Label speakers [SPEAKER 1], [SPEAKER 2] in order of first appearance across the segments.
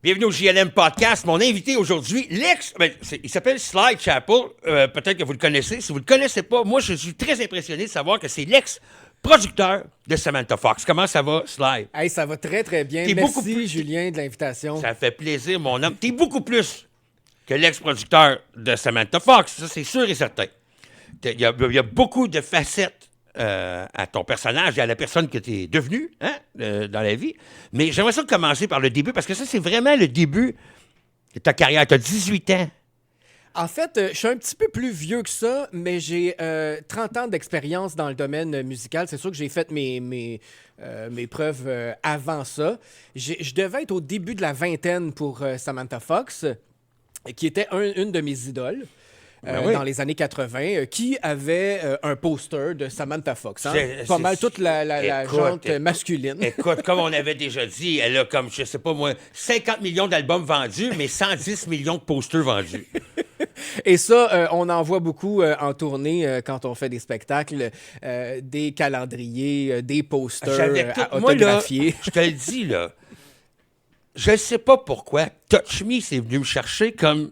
[SPEAKER 1] Bienvenue au JLM Podcast. Mon invité aujourd'hui, il s'appelle Sly Chappell. Peut-être que vous le connaissez. Si vous ne le connaissez pas, moi, je suis très impressionné de savoir que c'est l'ex-producteur de Samantha Fox. Comment ça va, Sly?
[SPEAKER 2] Hey, ça va très, très bien. Merci, Julien, de l'invitation.
[SPEAKER 1] Ça fait plaisir, mon homme. T'es beaucoup plus que l'ex-producteur de Samantha Fox. Ça, c'est sûr et certain. Il y a beaucoup de facettes à ton personnage et à la personne que tu es devenue dans la vie. Mais j'aimerais ça commencer par le début, parce que ça, c'est vraiment le début de ta carrière. Tu as 18 ans.
[SPEAKER 2] En fait, je suis un petit peu plus vieux que ça, mais j'ai 30 ans d'expérience dans le domaine musical. C'est sûr que j'ai fait mes preuves avant ça. Je devais être au début de la vingtaine pour Samantha Fox, qui était une de mes idoles.
[SPEAKER 1] Oui.
[SPEAKER 2] Dans les années 80, qui avait un poster de Samantha Fox. Hein? Pas mal toute la jante masculine.
[SPEAKER 1] Écoute, comme on avait déjà dit, elle a comme, je sais pas moi, 50 millions d'albums vendus, mais 110 millions de posters vendus.
[SPEAKER 2] Et ça, on en voit beaucoup en tournée quand on fait des spectacles, des calendriers, des posters autographiés.
[SPEAKER 1] Moi, là, je te le dis, là, je ne sais pas pourquoi Touch Me, c'est venu me chercher comme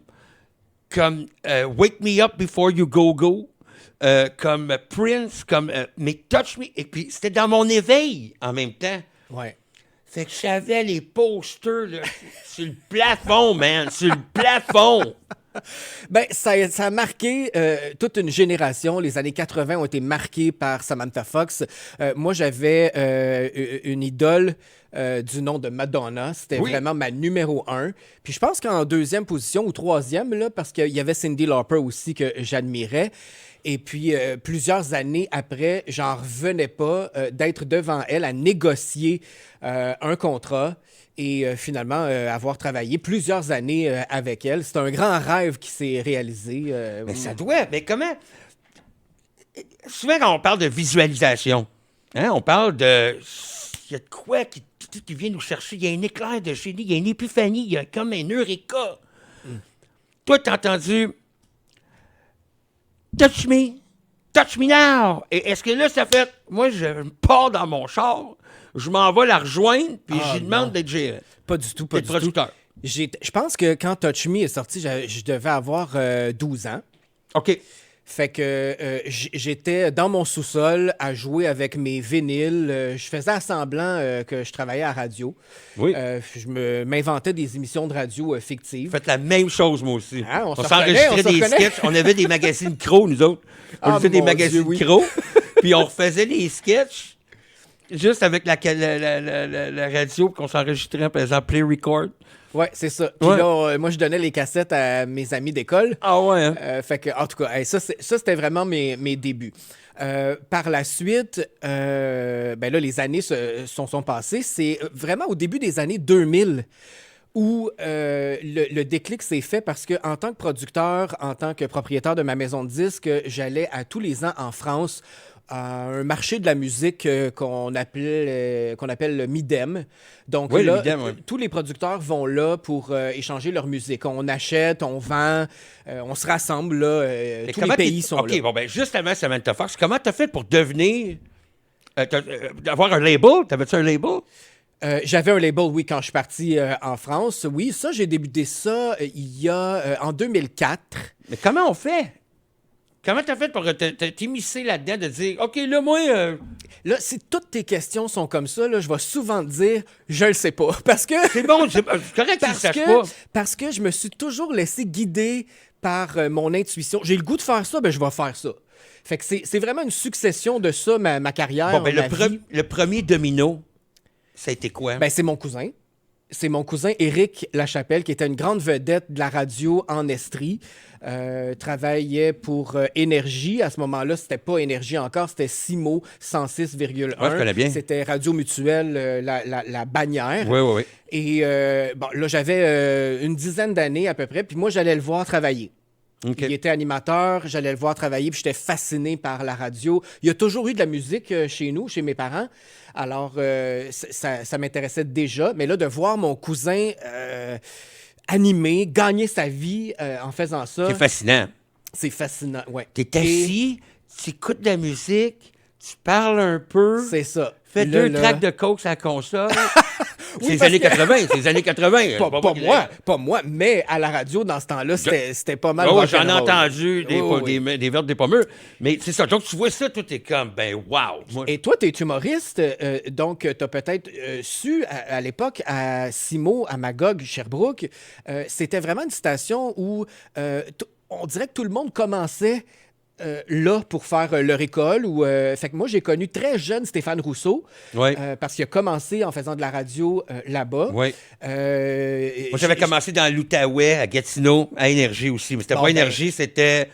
[SPEAKER 1] Wake Me Up Before You Go Go, comme Prince, mais Touch Me. Et puis, c'était dans mon éveil en même temps.
[SPEAKER 2] Ouais.
[SPEAKER 1] Fait que j'avais les posters là, sur le plafond, man, sur le plafond.
[SPEAKER 2] Ben, ça a marqué toute une génération. Les années 80 ont été marquées par Samantha Fox. Moi, j'avais une idole du nom de Madonna. C'était vraiment ma numéro 1. Puis je pense qu'en deuxième position ou troisième, là, parce qu'il y avait Cyndi Lauper aussi que j'admirais. Et puis, plusieurs années après, j'en revenais pas d'être devant elle à négocier un contrat et finalement avoir travaillé plusieurs années avec elle. C'est un grand rêve qui s'est réalisé.
[SPEAKER 1] Mais ça doit. Mais comment? Souvent, quand on parle de visualisation, hein, on parle de... Il y a de quoi qui vient nous chercher. Il y a un éclair de génie, il y a une épiphanie, il y a comme un eureka. Toi, t'as entendu... Touch me now. Et est-ce que là, ça fait... Moi, je pars dans mon char, je m'en vais la rejoindre, puis je lui demande d'être gérant.
[SPEAKER 2] Pas du tout, pas du
[SPEAKER 1] producteur.
[SPEAKER 2] tout. Je pense que quand Touch Me est sorti, je devais avoir 12 ans.
[SPEAKER 1] OK.
[SPEAKER 2] Fait que j'étais dans mon sous-sol à jouer avec mes vinyles. Je faisais semblant que je travaillais à radio.
[SPEAKER 1] Oui.
[SPEAKER 2] Je m'inventais des émissions de radio fictives.
[SPEAKER 1] Faites la même chose, moi aussi.
[SPEAKER 2] Hein, on
[SPEAKER 1] s'enregistrait des sketchs. On avait des magazines Crow, nous autres. On faisait des magazines Crow. Puis on refaisait les sketchs juste avec la radio qu'on s'enregistrait, par exemple, Play Record.
[SPEAKER 2] Ouais, c'est ça. Puis là, moi, je donnais les cassettes à mes amis d'école.
[SPEAKER 1] Ah ouais, hein?
[SPEAKER 2] Fait que, en tout cas, ça c'était vraiment mes débuts. Par la suite, ben là, les années sont passées. C'est vraiment au début des années 2000 où le déclic s'est fait parce que en tant que producteur, en tant que propriétaire de ma maison de disques, j'allais à tous les ans en France à un marché de la musique qu'on appelle le Midem. Donc là,
[SPEAKER 1] le Midem,
[SPEAKER 2] tous les producteurs vont là pour échanger leur musique. On achète, on vend, on se rassemble là. Tous les pays sont là.
[SPEAKER 1] OK, bon, ben juste avant Samantha Fox, comment t'as fait pour devenir... avoir un label? T'avais-tu un label?
[SPEAKER 2] J'avais un label, oui, quand je suis parti en France. Oui, ça, j'ai débuté ça il y a en 2004.
[SPEAKER 1] Mais comment on fait? Comment t'as fait pour t'immiscer là-dedans, de dire, OK, là, moi...
[SPEAKER 2] Là, si toutes tes questions sont comme ça, là, je vais souvent te dire, je le sais pas. Parce que...
[SPEAKER 1] C'est bon, c'est correct que tu le saches pas.
[SPEAKER 2] Parce que je me suis toujours laissé guider par mon intuition. J'ai le goût de faire ça, ben je vais faire ça. Fait que c'est vraiment une succession de ça, ma carrière,
[SPEAKER 1] bon, ben,
[SPEAKER 2] ma vie.
[SPEAKER 1] Le premier domino, ça a été quoi?
[SPEAKER 2] Ben, c'est mon cousin. C'est mon cousin Éric Lachapelle, qui était une grande vedette de la radio en Estrie. Travaillait pour Énergie. À ce moment-là, c'était pas Énergie encore, c'était Simo 106,1.
[SPEAKER 1] Ouais, je connais bien.
[SPEAKER 2] C'était Radio Mutuelle, la bannière.
[SPEAKER 1] Oui.
[SPEAKER 2] Et bon, là, j'avais une dizaine d'années à peu près, puis moi, j'allais le voir travailler.
[SPEAKER 1] Okay.
[SPEAKER 2] Il était animateur, j'allais le voir travailler, puis j'étais fasciné par la radio. Il y a toujours eu de la musique chez nous, chez mes parents. Alors, ça m'intéressait déjà. Mais là, de voir mon cousin animer, gagner sa vie en faisant ça...
[SPEAKER 1] C'est fascinant.
[SPEAKER 2] C'est fascinant, ouais.
[SPEAKER 1] T'es assis, tu écoutes de la musique, tu parles un peu.
[SPEAKER 2] C'est ça.
[SPEAKER 1] Fais deux tracks de coke à la console. C'est les années 80, c'est les années 80.
[SPEAKER 2] Pas moi, mais à la radio, dans ce temps-là, c'était pas mal.
[SPEAKER 1] Oh, j'en ai entendu des vertes, des pommures. Mais c'est ça. Donc, tu vois ça, tout est comme, ben, wow. Moi,
[SPEAKER 2] et toi, tu es humoriste, donc tu as peut-être su à l'époque, à Simo, à Magog, Sherbrooke, c'était vraiment une station où on dirait que tout le monde commençait là pour faire leur école. Fait que moi, j'ai connu très jeune Stéphane Rousseau parce qu'il a commencé en faisant de la radio là-bas.
[SPEAKER 1] moi, j'avais commencé dans l'Outaouais, à Gatineau, à Énergie aussi. Mais c'était pas Énergie, c'était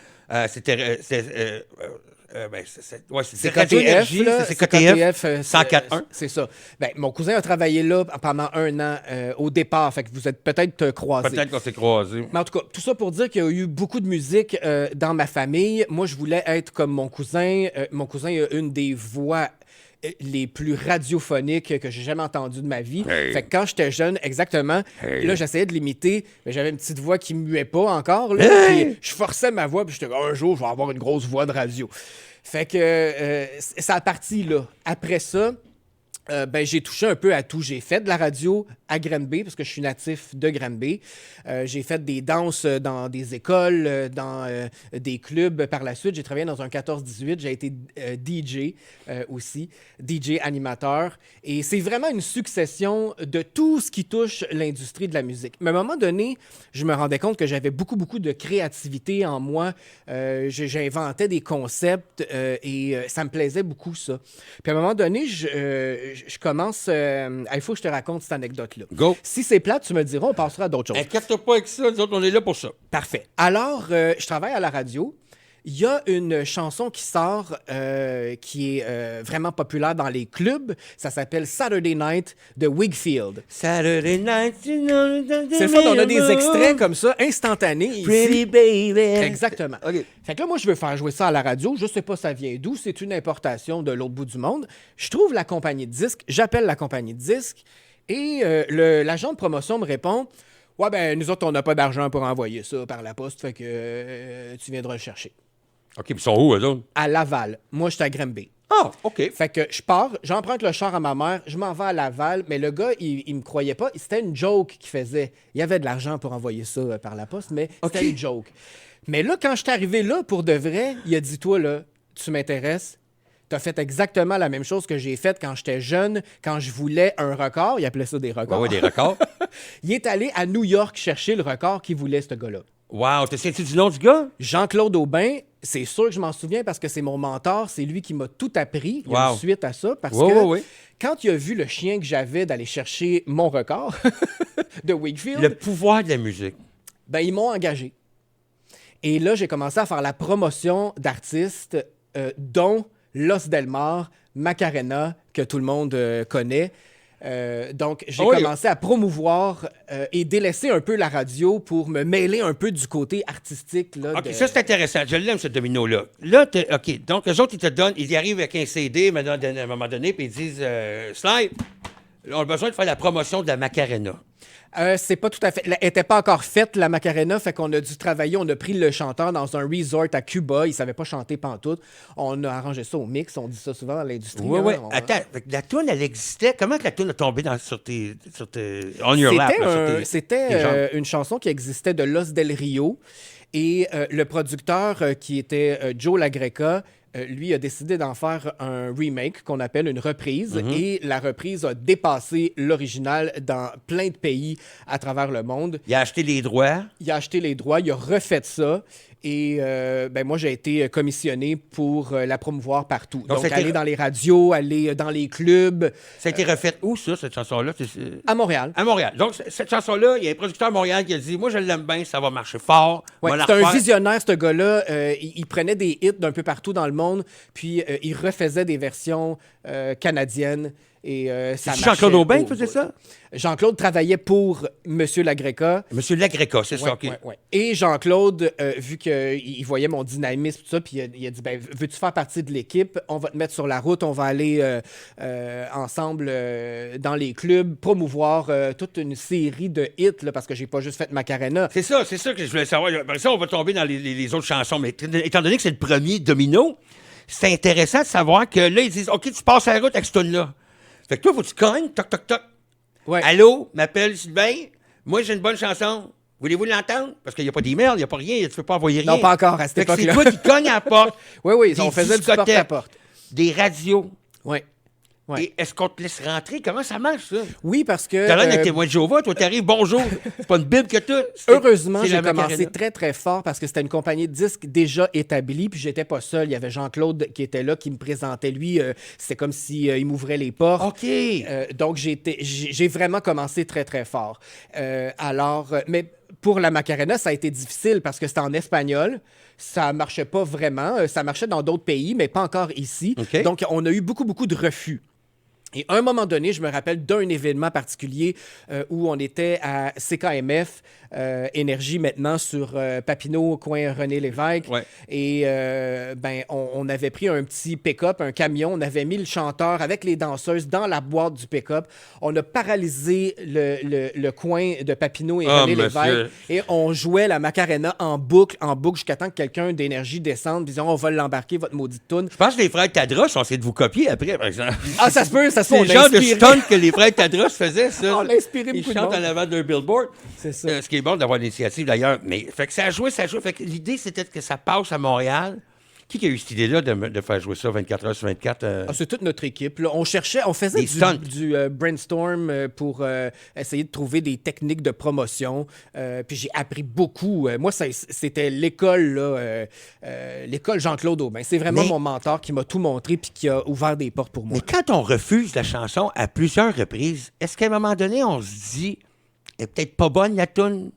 [SPEAKER 2] c'est
[SPEAKER 1] Radio-Énergie, c'est KTF 104.1.
[SPEAKER 2] C'est ça. Ben, mon cousin a travaillé là pendant 1 an au départ, fait que vous êtes peut-être croisés.
[SPEAKER 1] Peut-être qu'on s'est croisés.
[SPEAKER 2] Mais en tout cas, tout ça pour dire qu'il y a eu beaucoup de musique dans ma famille. Moi, je voulais être comme mon cousin. Mon cousin a une des voix les plus radiophoniques que j'ai jamais entendues de ma vie.
[SPEAKER 1] Hey.
[SPEAKER 2] Fait que quand j'étais jeune, exactement, là, j'essayais de l'imiter, mais j'avais une petite voix qui muait pas encore. Là, puis je forçais ma voix, puis j'étais comme, un jour, je vais avoir une grosse voix de radio. Fait que ça a parti là. Après ça, j'ai touché un peu à tout. J'ai fait de la radio à Granby, parce que je suis natif de Granby. J'ai fait des danses dans des écoles, dans des clubs. Par la suite, j'ai travaillé dans un 14-18. J'ai été DJ aussi, DJ animateur. Et c'est vraiment une succession de tout ce qui touche l'industrie de la musique. Mais à un moment donné, je me rendais compte que j'avais beaucoup, beaucoup de créativité en moi. J'inventais des concepts et ça me plaisait beaucoup, ça. Puis à un moment donné, je commence... il faut que je te raconte cette anecdote-là.
[SPEAKER 1] Go.
[SPEAKER 2] Si c'est plate, tu me diras, on passera à d'autres choses.
[SPEAKER 1] Inquiète-toi pas avec ça, nous autres, on est là pour ça.
[SPEAKER 2] Parfait. Alors, je travaille à la radio. Il y a une chanson qui sort qui est vraiment populaire dans les clubs. Ça s'appelle Saturday Night de Wigfield.
[SPEAKER 1] Saturday Night,
[SPEAKER 2] C'est le fun, on a des extraits comme ça, instantanés. Ici.
[SPEAKER 1] Pretty baby.
[SPEAKER 2] Exactement.
[SPEAKER 1] OK.
[SPEAKER 2] Fait que là, moi, je veux faire jouer ça à la radio. Je sais pas ça vient d'où. C'est une importation de l'autre bout du monde. Je trouve la compagnie de disques. J'appelle la compagnie de disques. Et l'agent de promotion me répond « Ouais, ben, nous autres, on n'a pas d'argent pour envoyer ça par la poste. Fait que tu viendras le chercher. »
[SPEAKER 1] OK, puis ils sont où, eux autres?
[SPEAKER 2] À Laval. Moi, je suis à Granby.
[SPEAKER 1] Ah, OK.
[SPEAKER 2] Fait que je pars, j'emprunte le char à ma mère, je m'en vais à Laval, mais le gars, il me croyait pas. C'était une joke qu'il faisait. Il y avait de l'argent pour envoyer ça par la poste, mais c'était une joke. Mais là, quand je suis arrivé là, pour de vrai, il a dit, toi, là, tu m'intéresses. T'as fait exactement la même chose que j'ai faite quand j'étais jeune, quand je voulais un record. Il appelait ça des records.
[SPEAKER 1] Oui, des records.
[SPEAKER 2] Il est allé à New York chercher le record qu'il voulait, ce gars-là.
[SPEAKER 1] Wow, t'as senti du nom du gars?
[SPEAKER 2] Jean-Claude Aubin, c'est sûr que je m'en souviens parce que c'est mon mentor, c'est lui qui m'a tout appris. Il y a une suite à ça parce que quand il a vu le chien que j'avais d'aller chercher mon record de Wigfield...
[SPEAKER 1] Le pouvoir de la musique.
[SPEAKER 2] Ben, ils m'ont engagé. Et là, j'ai commencé à faire la promotion d'artistes dont Los Del Mar, Macarena, que tout le monde connaît. Donc, j'ai commencé à promouvoir et délaisser un peu la radio pour me mêler un peu du côté artistique. Là,
[SPEAKER 1] OK, ça, c'est intéressant. Je l'aime, ce domino-là. Là, OK, donc, eux autres, ils te donnent, ils y arrivent avec un CD à un moment donné, puis ils disent Sly, on a besoin de faire la promotion de la Macarena.
[SPEAKER 2] C'est pas tout à fait. Elle n'était pas encore faite, la Macarena, fait qu'on a dû travailler. On a pris le chanteur dans un resort à Cuba. Il savait pas chanter pantoute. On a arrangé ça au mix. On dit ça souvent dans l'industrie.
[SPEAKER 1] Oui, oui. Attends, la toune, elle existait. Comment que la toune a tombé sur tes On Your Lap?
[SPEAKER 2] C'était une chanson qui existait de Los Del Rio. Et le producteur, qui était Joe LaGreca, lui a décidé d'en faire un remake qu'on appelle une reprise. Et la reprise a dépassé l'original dans plein de pays à travers le monde.
[SPEAKER 1] Il a acheté les droits.
[SPEAKER 2] Il a refait ça. Et moi, j'ai été commissionné pour la promouvoir partout. Donc aller dans les radios, aller dans les clubs.
[SPEAKER 1] Ça a été refait où, ça, cette chanson-là?
[SPEAKER 2] À Montréal.
[SPEAKER 1] À Montréal. Donc, cette chanson-là, il y a un producteur à Montréal qui a dit « Moi, je l'aime bien, ça va marcher fort.
[SPEAKER 2] Ouais, c'est un visionnaire, ce gars-là. Il prenait des hits d'un peu partout dans le monde, puis il refaisait des versions canadiennes. Et ça marchait.
[SPEAKER 1] Jean-Claude Aubin faisait ça?
[SPEAKER 2] Jean-Claude travaillait pour M. LaGreca.
[SPEAKER 1] M. LaGreca, c'est ça. OK.
[SPEAKER 2] Ouais. Et Jean-Claude, vu qu'il voyait mon dynamisme, tout ça, puis il a dit, ben, veux-tu faire partie de l'équipe? On va te mettre sur la route, on va aller ensemble dans les clubs, promouvoir toute une série de hits, là, parce que j'ai pas juste fait Macarena.
[SPEAKER 1] C'est ça que je voulais savoir. Après ça, on va tomber dans les autres chansons. Mais étant donné que c'est le premier domino, c'est intéressant de savoir que là, ils disent, OK, tu passes la route avec ce tune-là. Fait que toi, faut que tu cognes, toc, toc, toc.
[SPEAKER 2] Ouais.
[SPEAKER 1] Allô, m'appelle Sylvain. Moi, j'ai une bonne chanson. Voulez-vous l'entendre? Parce qu'il n'y a pas d'email, il n'y a pas rien, tu ne peux pas envoyer rien.
[SPEAKER 2] Non, pas encore à cette
[SPEAKER 1] Fait que c'est
[SPEAKER 2] époque-là.
[SPEAKER 1] toi qui cognes à la porte.
[SPEAKER 2] Oui,
[SPEAKER 1] des
[SPEAKER 2] on faisait du
[SPEAKER 1] discothèques,
[SPEAKER 2] porte-à-porte.
[SPEAKER 1] des radios.
[SPEAKER 2] Oui. Ouais.
[SPEAKER 1] Et est-ce qu'on te laisse rentrer? Comment ça marche, ça?
[SPEAKER 2] Oui, parce que...
[SPEAKER 1] T'as l'air d'un témoin de Jéhovah, toi, t'arrives, bonjour. C'est pas une Bible que t'as.
[SPEAKER 2] Heureusement,
[SPEAKER 1] c'est
[SPEAKER 2] j'ai
[SPEAKER 1] la
[SPEAKER 2] commencé
[SPEAKER 1] Macarena.
[SPEAKER 2] très, très fort parce que c'était une compagnie de disques déjà établie, puis j'étais pas seul. Il y avait Jean-Claude qui était là, qui me présentait. Lui, c'était comme si il m'ouvrait les portes.
[SPEAKER 1] OK.
[SPEAKER 2] Donc, j'ai vraiment commencé très, très fort. Mais pour la Macarena, ça a été difficile parce que c'était en espagnol. Ça marchait pas vraiment. Ça marchait dans d'autres pays, mais pas encore ici.
[SPEAKER 1] OK.
[SPEAKER 2] Donc, on a eu beaucoup, beaucoup de refus. Et à un moment donné, je me rappelle d'un événement particulier où on était à CKMF, Énergie maintenant, sur Papineau, coin René Lévesque.
[SPEAKER 1] Ouais.
[SPEAKER 2] Et on avait pris un petit pick-up, un camion, on avait mis le chanteur avec les danseuses dans la boîte du pick-up. On a paralysé le coin de Papineau et René Lévesque. Et on jouait la Macarena en boucle, jusqu'à temps que quelqu'un d'Énergie descende, disant on va l'embarquer, votre maudite toune.
[SPEAKER 1] Je pense que les frères Tadros ont essayé de vous copier après, par exemple.
[SPEAKER 2] Ah, ça se peut, ça se peut.
[SPEAKER 1] C'est le genre de stunt que les frères Tadros faisaient, ça.
[SPEAKER 2] On a inspiré
[SPEAKER 1] Ils
[SPEAKER 2] beaucoup de
[SPEAKER 1] chantent
[SPEAKER 2] monde.
[SPEAKER 1] en avant d'un billboard.
[SPEAKER 2] C'est ça.
[SPEAKER 1] Ce qui est bon d'avoir l'initiative, d'ailleurs. Mais fait que ça a joué. Fait que l'idée, c'était que ça passe à Montréal. Qui a eu cette idée-là de faire jouer ça 24 heures sur 24?
[SPEAKER 2] C'est toute notre équipe. Là. On faisait
[SPEAKER 1] Des stunts.
[SPEAKER 2] du brainstorm pour essayer de trouver des techniques de promotion. Puis j'ai appris beaucoup. Moi, c'était l'école, là, l'école Jean-Claude Aubin. C'est vraiment mon mentor qui m'a tout montré puis qui a ouvert des portes pour moi.
[SPEAKER 1] Mais quand on refuse la chanson à plusieurs reprises, est-ce qu'à un moment donné, on se dit, elle est peut-être pas bonne, la toune?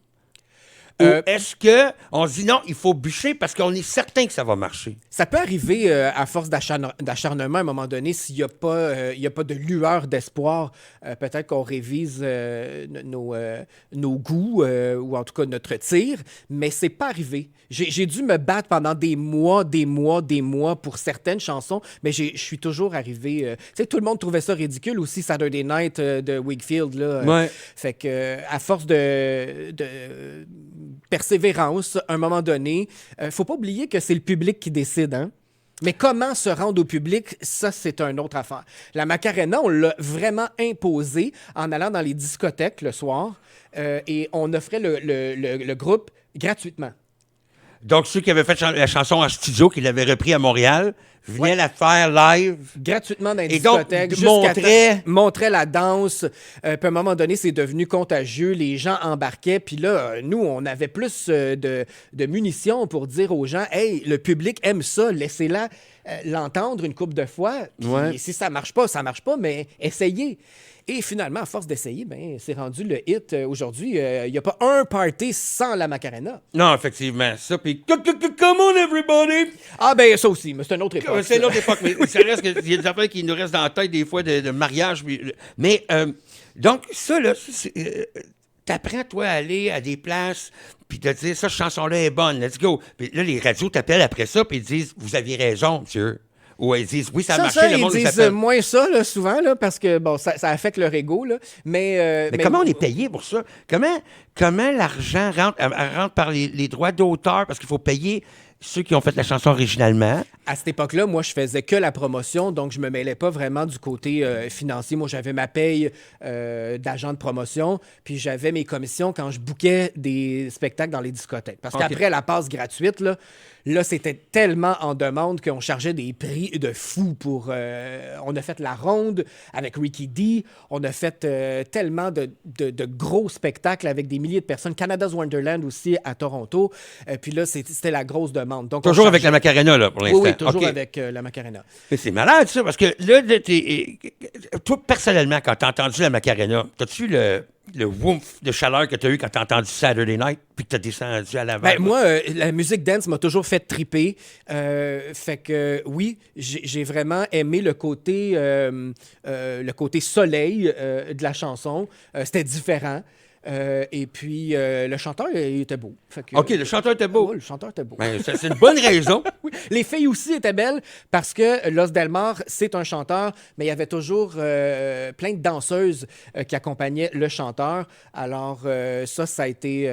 [SPEAKER 1] Ou est-ce qu'on se dit non, il faut bûcher parce qu'on est certain que ça va marcher?
[SPEAKER 2] Ça peut arriver à force d'acharnement à un moment donné, s'il n'y a pas de lueur d'espoir, peut-être qu'on révise nos goûts ou en tout cas notre tir, mais c'est pas arrivé. J'ai dû me battre pendant des mois pour certaines chansons, mais je suis toujours arrivé. Tu sais, tout le monde trouvait ça ridicule aussi, Saturday Night de Wakefield. Là,
[SPEAKER 1] Ouais.
[SPEAKER 2] Fait que à force de persévérance, à un moment donné, faut pas oublier que c'est le public qui décide, hein? Mais comment se rendre au public, ça, c'est une autre affaire. La Macarena, on l'a vraiment imposé en allant dans les discothèques le soir et on offrait le groupe gratuitement.
[SPEAKER 1] Donc, ceux qui avaient fait la chanson en studio, qui l'avaient repris à Montréal, venaient la faire live.
[SPEAKER 2] Gratuitement dans les
[SPEAKER 1] Et donc,
[SPEAKER 2] discothèques. Montrait la danse. Puis à un moment donné, c'est devenu contagieux. Les gens embarquaient. Puis là, nous, on avait plus de munitions pour dire aux gens, « Hey, le public aime ça. Laissez-la l'entendre une couple de fois. Puis si ça marche pas, mais essayez. » Et finalement, à force d'essayer, c'est rendu le hit. Aujourd'hui, il n'y a pas un party sans la Macarena.
[SPEAKER 1] Non, effectivement. Ça, puis « Come on, everybody! »
[SPEAKER 2] Ah ben ça aussi, mais c'est une autre époque.
[SPEAKER 1] C'est une autre époque, mais ça reste qu'il y a des affaires qui nous restent dans la tête des fois de mariage. Mais, donc, ça, là, t'apprends, toi, à aller à des places, puis te dire, cette chanson-là est bonne, let's go. Puis là, les radios t'appellent après ça, puis ils disent, vous aviez raison, monsieur. Ou ils disent, oui, ça a marché, le monde
[SPEAKER 2] ils
[SPEAKER 1] nous
[SPEAKER 2] disent
[SPEAKER 1] appelle.
[SPEAKER 2] moins ça, là, souvent, là, parce que, bon, ça affecte leur ego, là. Mais
[SPEAKER 1] comment on est payé pour ça? Comment l'argent rentre par les droits d'auteur? Parce qu'il faut payer ceux qui ont fait la chanson originalement.
[SPEAKER 2] À cette époque-là, moi, je faisais que la promotion, donc je me mêlais pas vraiment du côté financier. Moi, j'avais ma paye d'agent de promotion, puis j'avais mes commissions quand je bookais des spectacles dans les discothèques. Parce qu'après la passe gratuite, là, c'était tellement en demande qu'on chargeait des prix de fou pour... on a fait La Ronde avec Ricky D. On a fait tellement de gros spectacles avec des milliers de personnes. Canada's Wonderland aussi à Toronto. Puis là, c'était la grosse demande. Donc,
[SPEAKER 1] toujours avec la Macarena, là, pour l'instant.
[SPEAKER 2] Oui, toujours avec la Macarena.
[SPEAKER 1] Mais c'est malade, ça, parce que là, toi, personnellement, quand t'as entendu la Macarena, t'as-tu le woof de chaleur que t'as eu quand t'as entendu Saturday Night, puis que t'as descendu à l'avant?
[SPEAKER 2] Ben, moi, la musique dance m'a toujours fait triper. Fait que, oui, j'ai vraiment aimé le côté soleil de la chanson. C'était différent. Et puis, le chanteur, il était beau. Fait que,
[SPEAKER 1] OK, le chanteur était beau.
[SPEAKER 2] Ouais, le chanteur était beau.
[SPEAKER 1] Ben, c'est une bonne raison.
[SPEAKER 2] Oui. Les filles aussi étaient belles parce que Los Del Mar, c'est un chanteur, mais il y avait toujours plein de danseuses qui accompagnaient le chanteur. Alors, ça a été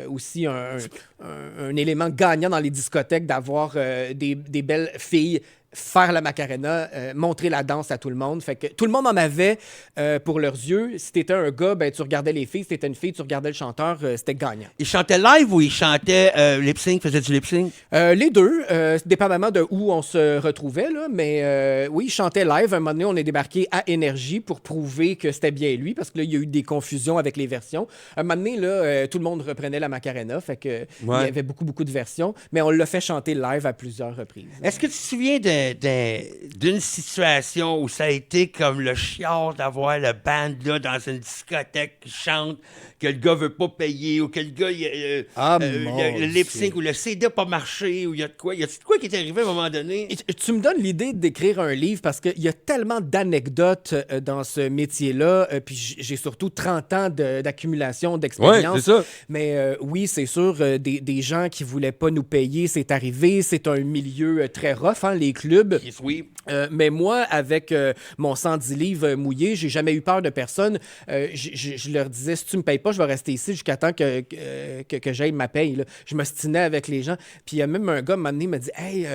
[SPEAKER 2] aussi un élément gagnant dans les discothèques d'avoir des belles filles faire la Macarena, montrer la danse à tout le monde. Fait que tout le monde en avait pour leurs yeux. Si t'étais un gars, ben, tu regardais les filles. Si t'étais une fille, tu regardais le chanteur. C'était gagnant.
[SPEAKER 1] Il chantait live ou il chantait lip-sync, faisait du lip-sync?
[SPEAKER 2] Les deux, dépendamment de où on se retrouvait, là, mais oui, il chantait live. Un moment donné, on est débarqué à Énergie pour prouver que c'était bien lui, parce que là, il y a eu des confusions avec les versions. Un moment donné, là, tout le monde reprenait la Macarena, fait que il y avait beaucoup, beaucoup de versions, mais on l'a fait chanter live à plusieurs reprises.
[SPEAKER 1] Est-ce que tu te souviens d'une situation où ça a été comme le chiard d'avoir le band là, dans une discothèque qui chante, que le gars veut pas payer, ou que le gars, le lip-sync, ou le CD n'a pas marché, ou il y a de quoi? Y a-t-il de quoi qui est arrivé à un moment donné?
[SPEAKER 2] Tu me donnes l'idée d'écrire un livre parce qu'il y a tellement d'anecdotes dans ce métier-là, puis j'ai surtout 30 ans d'accumulation d'expérience.
[SPEAKER 1] Ouais, c'est ça.
[SPEAKER 2] Mais oui, c'est sûr, des gens qui voulaient pas nous payer, c'est arrivé. C'est un milieu très rough, hein, les clubs.
[SPEAKER 1] Oui.
[SPEAKER 2] Mais moi, avec mon 110 livres mouillé, j'ai jamais eu peur de personne. Je leur disais, si tu me payes pas, je vais rester ici jusqu'à temps que j'aille ma paye. Là. Je m'ostinais avec les gens. Puis il y a même un gars, un moment donné, il m'a dit, hey,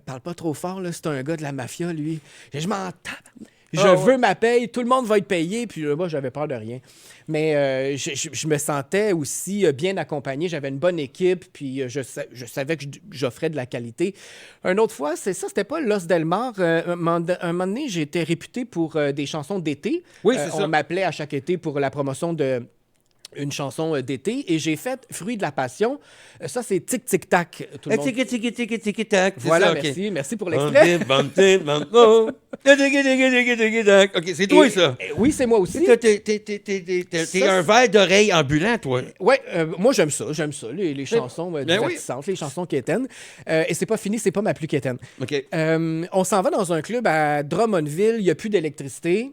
[SPEAKER 2] parle pas trop fort, là, c'est un gars de la mafia, lui. Je m'en tape. Je veux ma paye, tout le monde va être payé, puis moi, j'avais peur de rien. Mais je me sentais aussi bien accompagné, j'avais une bonne équipe, puis je savais que j'offrais de la qualité. Une autre fois, c'est ça, c'était pas Los Del Mar. Un moment donné, j'étais réputé pour des chansons d'été.
[SPEAKER 1] Oui, c'est ça.
[SPEAKER 2] On m'appelait à chaque été pour la promotion de une chanson d'été, et j'ai fait Fruit de la Passion. Ça, c'est Tic Tic Tac. Tout le monde...
[SPEAKER 1] Tic tic tic tic tic tac.
[SPEAKER 2] Voilà,
[SPEAKER 1] ça,
[SPEAKER 2] merci.
[SPEAKER 1] okay.
[SPEAKER 2] Merci pour l'extrait.
[SPEAKER 1] OK, c'est toi, ça.
[SPEAKER 2] Oui, c'est moi aussi.
[SPEAKER 1] T'es un verre d'oreille ambulant, toi.
[SPEAKER 2] Oui, moi, j'aime ça, les chansons divertissantes, les chansons quétaines. Et c'est pas fini, c'est pas ma plus quétaine.
[SPEAKER 1] OK.
[SPEAKER 2] On s'en va dans un club à Drummondville, il n'y a plus d'électricité.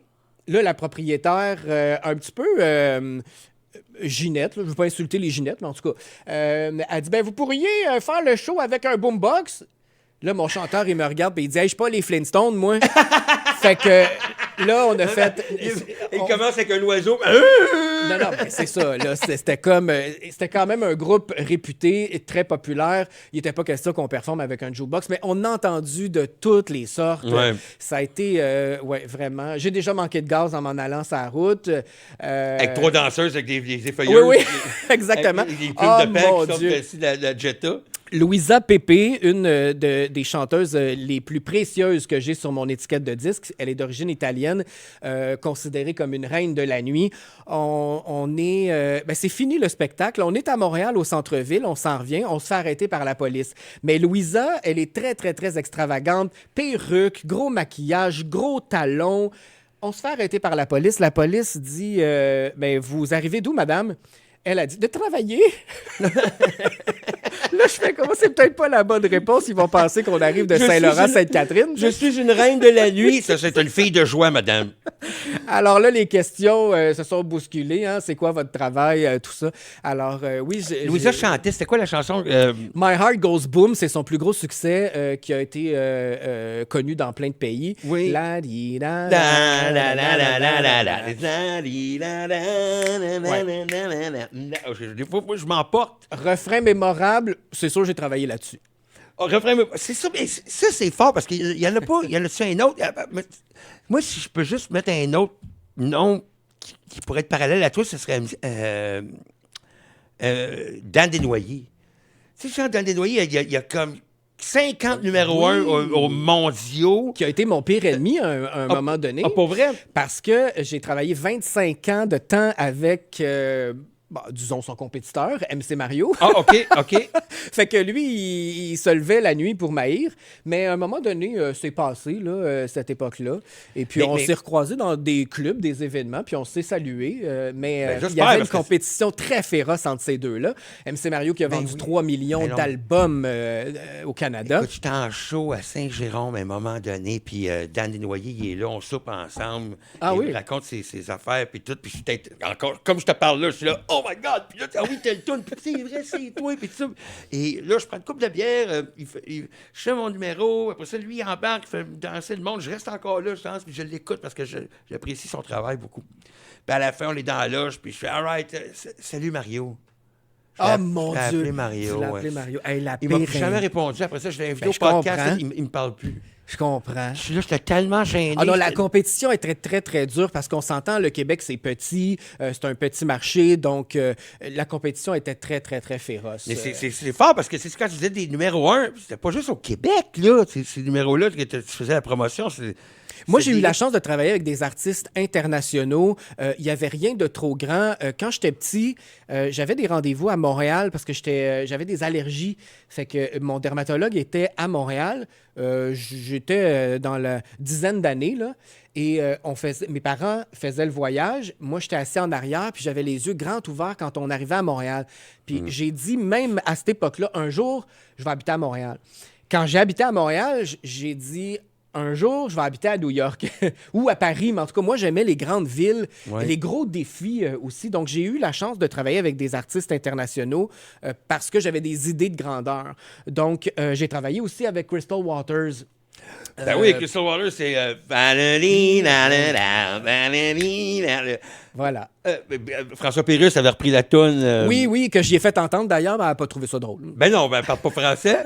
[SPEAKER 2] Là, la propriétaire, un petit peu... Ginette, là, je ne veux pas insulter les Ginettes, mais en tout cas, elle dit, ben vous pourriez faire le show avec un boombox. Là, mon chanteur, il me regarde et il dit, hey, je suis pas les Flintstones, moi. Fait que là, on a fait...
[SPEAKER 1] Il commence avec un oiseau.
[SPEAKER 2] Non, mais c'est ça. Là, c'était quand même un groupe réputé et très populaire. Il n'était pas question qu'on performe avec un jukebox, mais on a entendu de toutes les sortes.
[SPEAKER 1] Ouais.
[SPEAKER 2] Ça a été, vraiment... J'ai déjà manqué de gaz en m'en allant sur la route.
[SPEAKER 1] Avec 3 danseuses avec des effeuilleuses.
[SPEAKER 2] Oui, exactement.
[SPEAKER 1] Avec des plumes
[SPEAKER 2] Oh,
[SPEAKER 1] de paix
[SPEAKER 2] mon
[SPEAKER 1] qui sortent
[SPEAKER 2] Dieu.
[SPEAKER 1] de la Jetta.
[SPEAKER 2] Louisa Pepe, une des chanteuses les plus précieuses que j'ai sur mon étiquette de disque. Elle est d'origine italienne, considérée comme une reine de la nuit. C'est fini le spectacle. On est à Montréal, au centre-ville. On s'en revient. On se fait arrêter par la police. Mais Louisa, elle est très, très, très extravagante. Perruque, gros maquillage, gros talons. On se fait arrêter par la police. La police dit vous arrivez d'où, madame? Elle a dit de travailler. Là, je fais comment? C'est peut-être pas la bonne réponse. Ils vont penser qu'on arrive de Saint-Laurent, Sainte-Catherine.
[SPEAKER 1] Je suis une reine de la nuit. Ça, c'est une fille de joie, madame.
[SPEAKER 2] Alors là, les questions se sont bousculées. Hein? C'est quoi votre travail? Tout ça. Alors, oui.
[SPEAKER 1] Louisa chantait. C'était quoi la chanson?
[SPEAKER 2] My Heart Goes Boom, c'est son plus gros succès qui a été connu dans plein de pays.
[SPEAKER 1] Oui.
[SPEAKER 2] La di la
[SPEAKER 1] La
[SPEAKER 2] la
[SPEAKER 1] la la la la la la. Des fois, moi, je m'emporte.
[SPEAKER 2] Refrain mémorable, c'est sûr, j'ai travaillé là-dessus.
[SPEAKER 1] C'est ça, mais ça, c'est fort parce qu'il y en a pas. Il y en a-tu un autre? Moi, si je peux juste mettre un autre nom qui pourrait être parallèle à toi, ce serait Dan Desnoyers. Tu sais, Dan Desnoyers, il y a comme 50 numéro 1 aux mondiaux.
[SPEAKER 2] Qui a été mon pire ennemi à un moment donné.
[SPEAKER 1] Ah, pas vrai?
[SPEAKER 2] Parce que j'ai travaillé 25 ans de temps avec... disons son compétiteur, MC Mario.
[SPEAKER 1] Ah, OK.
[SPEAKER 2] Fait que lui, il se levait la nuit pour m'haïr. Mais à un moment donné, c'est passé, là, cette époque-là. Et puis, on s'est recroisés dans des clubs, des événements, puis on s'est salués. Mais il y avait une compétition très féroce entre ces deux-là. MC Mario qui a vendu 3 millions d'albums au Canada.
[SPEAKER 1] Écoute, j'étais en show à Saint-Jérôme à un moment donné, puis Dan Desnoyers, il est là, on soupe ensemble. Il raconte ses affaires, puis tout. Puis encore, comme je te parle là, je suis là, oh my God! Puis là, oui, t'as le tourne, puis c'est vrai, c'est toi, puis tout ça. Et là, je prends une coupe de bière, je fais mon numéro, après ça, lui, il embarque, il fait danser le monde, je reste encore là, je danse, puis je l'écoute parce que j'apprécie son travail beaucoup. Puis à la fin, on est dans la loge, puis je fais, all right, salut Mario.
[SPEAKER 2] Oh mon
[SPEAKER 1] Je l'ai
[SPEAKER 2] Dieu!
[SPEAKER 1] appelé Mario.
[SPEAKER 2] Tu l'as appelé
[SPEAKER 1] ouais.
[SPEAKER 2] Mario. Hey, la
[SPEAKER 1] Il m'a
[SPEAKER 2] pire
[SPEAKER 1] plus jamais
[SPEAKER 2] in-
[SPEAKER 1] répondu. Après ça, je l'ai invité
[SPEAKER 2] Ben,
[SPEAKER 1] au
[SPEAKER 2] je
[SPEAKER 1] podcast.
[SPEAKER 2] comprends.
[SPEAKER 1] Il me parle plus.
[SPEAKER 2] Je comprends.
[SPEAKER 1] Je suis là, j'étais tellement gêné.
[SPEAKER 2] Ah non, la
[SPEAKER 1] j'étais-
[SPEAKER 2] compétition est très, très, très dure parce qu'on s'entend, le Québec, c'est petit, c'est un petit marché, donc la compétition était très, très, très féroce.
[SPEAKER 1] Mais c'est fort parce que c'est quand tu disais des numéros 1, c'était pas juste au Québec, là. Ces numéros-là que tu faisais la promotion.
[SPEAKER 2] Moi, j'ai eu la chance de travailler avec des artistes internationaux. Il n'y avait rien de trop grand. Quand j'étais petit, j'avais des rendez-vous à Montréal parce que j'avais des allergies. Fait que mon dermatologue était à Montréal. J'étais dans la dizaine d'années, là. Et mes parents faisaient le voyage. Moi, j'étais assis en arrière, puis j'avais les yeux grands ouverts quand on arrivait à Montréal. Puis j'ai dit, même à cette époque-là, un jour, je vais habiter à Montréal. Quand j'ai habité à Montréal, j'ai dit, un jour, je vais habiter à New York ou à Paris, mais en tout cas, moi, j'aimais les grandes villes,
[SPEAKER 1] Ouais.
[SPEAKER 2] les gros défis aussi. Donc, j'ai eu la chance de travailler avec des artistes internationaux parce que j'avais des idées de grandeur. Donc, j'ai travaillé aussi avec Crystal Waters.
[SPEAKER 1] Ben oui, Crystal Water, c'est. Valérie, la, la, la, Valérie, la, la.
[SPEAKER 2] Voilà.
[SPEAKER 1] François Pérusse avait repris la toune.
[SPEAKER 2] Oui, que j'y ai fait entendre d'ailleurs, mais elle n'a pas trouvé ça drôle.
[SPEAKER 1] Ben non, ben, elle parle pas français.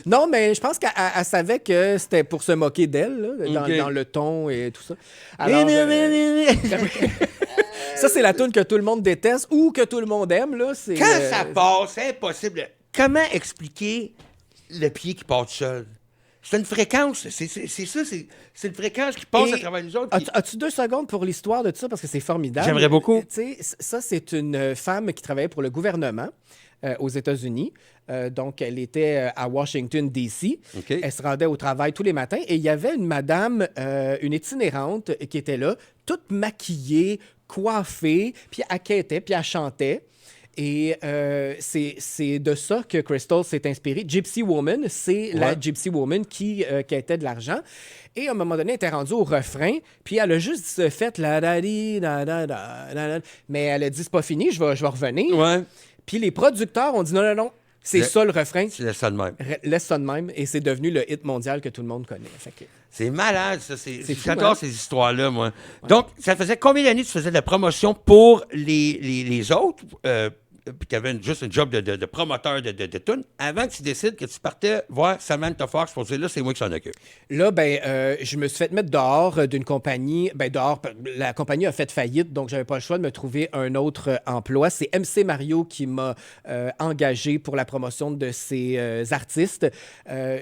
[SPEAKER 2] Non, mais je pense qu'elle savait que c'était pour se moquer d'elle, là,
[SPEAKER 1] Ok.
[SPEAKER 2] dans le ton et tout ça. Alors, ça, c'est la tune que tout le monde déteste ou que tout le monde aime. Là, c'est,
[SPEAKER 1] Quand ça part, c'est impossible. Comment expliquer le pied qui part tout seul? C'est une fréquence. C'est ça, c'est une fréquence qui passe
[SPEAKER 2] Et
[SPEAKER 1] à travers nous autres.
[SPEAKER 2] As-tu 2 secondes pour l'histoire de tout ça? Parce que c'est formidable.
[SPEAKER 1] J'aimerais beaucoup.
[SPEAKER 2] Tu sais, ça, c'est une femme qui travaillait pour le gouvernement aux États-Unis. Donc, elle était à Washington, D.C.
[SPEAKER 1] OK.
[SPEAKER 2] Elle se rendait au travail tous les matins. Et il y avait une madame, une itinérante, qui était là, toute maquillée, coiffée, puis elle quêtait, puis elle chantait. Et c'est de ça que Crystal s'est inspirée. Gypsy Woman, c'est la
[SPEAKER 1] Ouais.
[SPEAKER 2] Gypsy Woman qui quêtait de l'argent. Et à un moment donné, elle était rendue au refrain, puis elle a juste fait la da di da da da da da. Mais elle a dit, c'est pas fini, je vais revenir.
[SPEAKER 1] Ouais.
[SPEAKER 2] Puis les producteurs ont dit, non, non, non, c'est
[SPEAKER 1] Le-
[SPEAKER 2] ça le refrain.
[SPEAKER 1] Tu laisses ça de même.
[SPEAKER 2] Laisse ça de même. Et c'est devenu le hit mondial que tout le monde connaît. Fait que-
[SPEAKER 1] C'est malade, ça.
[SPEAKER 2] C'est fou,
[SPEAKER 1] J'adore
[SPEAKER 2] hein?
[SPEAKER 1] ces histoires-là, moi. Donc, ça faisait combien d'années que tu faisais de la promotion pour les autres? Puis tu avais juste un job de promoteur de tunes, avant que tu décides que tu partais voir Samantha Fox pour dire là, c'est moi qui s'en occupe.
[SPEAKER 2] Là, ben, je me suis fait mettre dehors d'une compagnie. Ben, dehors, la compagnie a fait faillite, donc j'avais pas le choix de me trouver un autre emploi. C'est MC Mario qui m'a engagé pour la promotion de ces artistes.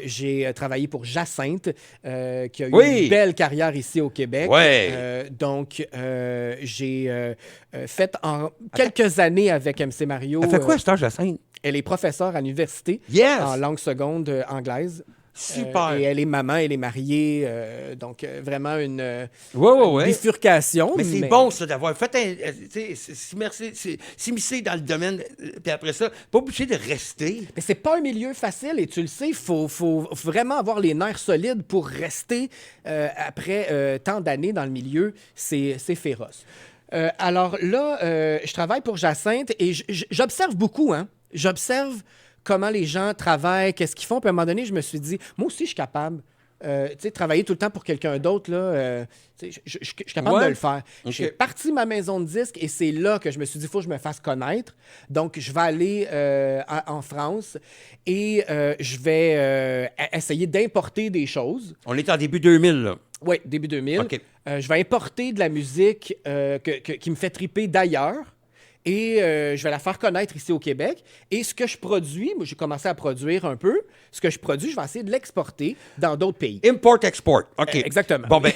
[SPEAKER 2] J'ai travaillé pour Jacinthe, qui a eu
[SPEAKER 1] Oui.
[SPEAKER 2] une belle carrière ici au Québec.
[SPEAKER 1] Ouais.
[SPEAKER 2] Donc, j'ai fait en quelques années avec MC Mario.
[SPEAKER 1] Elle fait quoi, cet âge, Jacinthe?
[SPEAKER 2] Elle est professeure à l'université
[SPEAKER 1] Yes!
[SPEAKER 2] en langue seconde anglaise.
[SPEAKER 1] Super!
[SPEAKER 2] Et elle est maman, elle est mariée. Donc, vraiment une
[SPEAKER 1] Ouais.
[SPEAKER 2] bifurcation.
[SPEAKER 1] Mais c'est bon, ça, d'avoir fait s'immiscer dans le domaine, puis après ça, pas obligé de rester.
[SPEAKER 2] Mais c'est pas un milieu facile et tu le sais, il faut vraiment avoir les nerfs solides pour rester après tant d'années dans le milieu. C'est féroce. Alors là, je travaille pour Jacinthe et j'observe beaucoup, hein. J'observe comment les gens travaillent, qu'est-ce qu'ils font. Puis à un moment donné, je me suis dit, moi aussi, je suis capable. Tu sais, travailler tout le temps pour quelqu'un d'autre, là, tu sais, je suis capable
[SPEAKER 1] Ouais.
[SPEAKER 2] de le faire.
[SPEAKER 1] Ok.
[SPEAKER 2] J'ai parti ma maison de disques et c'est là que je me suis dit, il faut que je me fasse connaître. Donc, je vais aller en France et je vais essayer d'importer des choses.
[SPEAKER 1] On est en début 2000, là.
[SPEAKER 2] Oui, début 2000.
[SPEAKER 1] OK.
[SPEAKER 2] Je vais importer de la musique qui me fait triper d'ailleurs et je vais la faire connaître ici au Québec. Et ce que je produis, moi j'ai commencé à produire un peu, ce que je produis, je vais essayer de l'exporter dans d'autres pays.
[SPEAKER 1] Import-export. OK.
[SPEAKER 2] Exactement.
[SPEAKER 1] Bon, ben,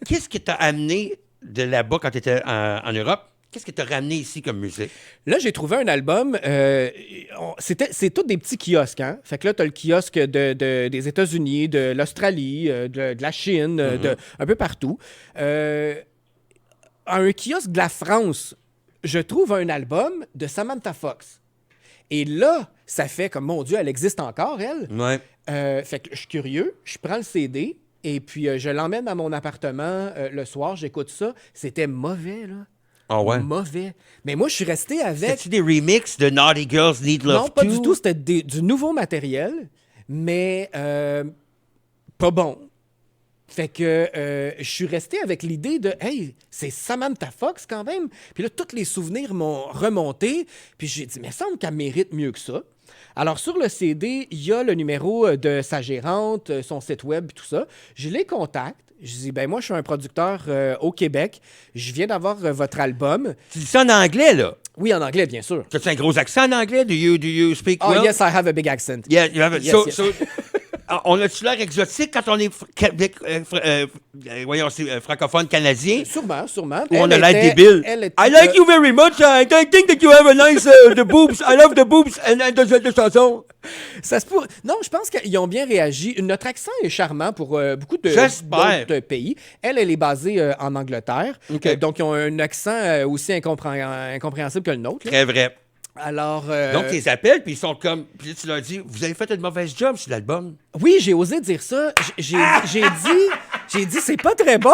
[SPEAKER 1] qu'est-ce qui t'a amené de là-bas quand tu étais en Europe? Qu'est-ce qui t'a ramené ici comme musique?
[SPEAKER 2] Là, j'ai trouvé un album. C'est tous des petits kiosques. Hein? Fait que là, tu as le kiosque des États-Unis, de l'Australie, de la Chine, un peu partout. Un kiosque de la France, je trouve un album de Samantha Fox. Et là, ça fait comme, mon Dieu, elle existe encore, elle.
[SPEAKER 1] Ouais.
[SPEAKER 2] Fait que je suis curieux, je prends le CD et puis je l'emmène à mon appartement le soir, j'écoute ça. C'était mauvais, là.
[SPEAKER 1] Ah ouais?
[SPEAKER 2] Mauvais. Mais moi, je suis resté avec...
[SPEAKER 1] C'était-tu des remixes de Naughty Girls Need Love
[SPEAKER 2] Non, pas
[SPEAKER 1] Too?
[SPEAKER 2] du tout. C'était du nouveau matériel, mais pas bon. Fait que je suis resté avec l'idée de hey, c'est Samantha Fox quand même. Puis là, tous les souvenirs m'ont remonté. Puis j'ai dit, mais il semble qu'elle mérite mieux que ça. Alors, sur le CD, il y a le numéro de sa gérante, son site web, tout ça. Je les contacte. Je dis, ben moi, je suis un producteur au Québec. Je viens d'avoir votre album.
[SPEAKER 1] Tu dis ça en anglais, là?
[SPEAKER 2] Oui, en anglais, bien sûr.
[SPEAKER 1] As-tu un gros accent en anglais? Do you speak
[SPEAKER 2] Oh,
[SPEAKER 1] well?
[SPEAKER 2] yes, I have a big accent.
[SPEAKER 1] Yeah, you have it.
[SPEAKER 2] Yes, yes.
[SPEAKER 1] On a-tu l'air exotique quand on est francophone canadien?
[SPEAKER 2] Sûrement.
[SPEAKER 1] Ou on a l'air débile? I like you very much. I think that you have a nice the boobs. I love the boobs. And de chanson.
[SPEAKER 2] Ça se pourrait. Non, je pense qu'ils ont bien réagi. Notre accent est charmant pour beaucoup d'autres pays. Elle est basée en Angleterre.
[SPEAKER 1] Okay.
[SPEAKER 2] Donc, ils ont un accent aussi incompréhensible que le nôtre.
[SPEAKER 1] Très vrai.
[SPEAKER 2] Alors.
[SPEAKER 1] Donc, ils les appellent, puis ils sont comme. Puis tu leur dis, vous avez fait une mauvaise job sur l'album.
[SPEAKER 2] Oui, j'ai osé dire ça. J'ai dit, c'est pas très bon.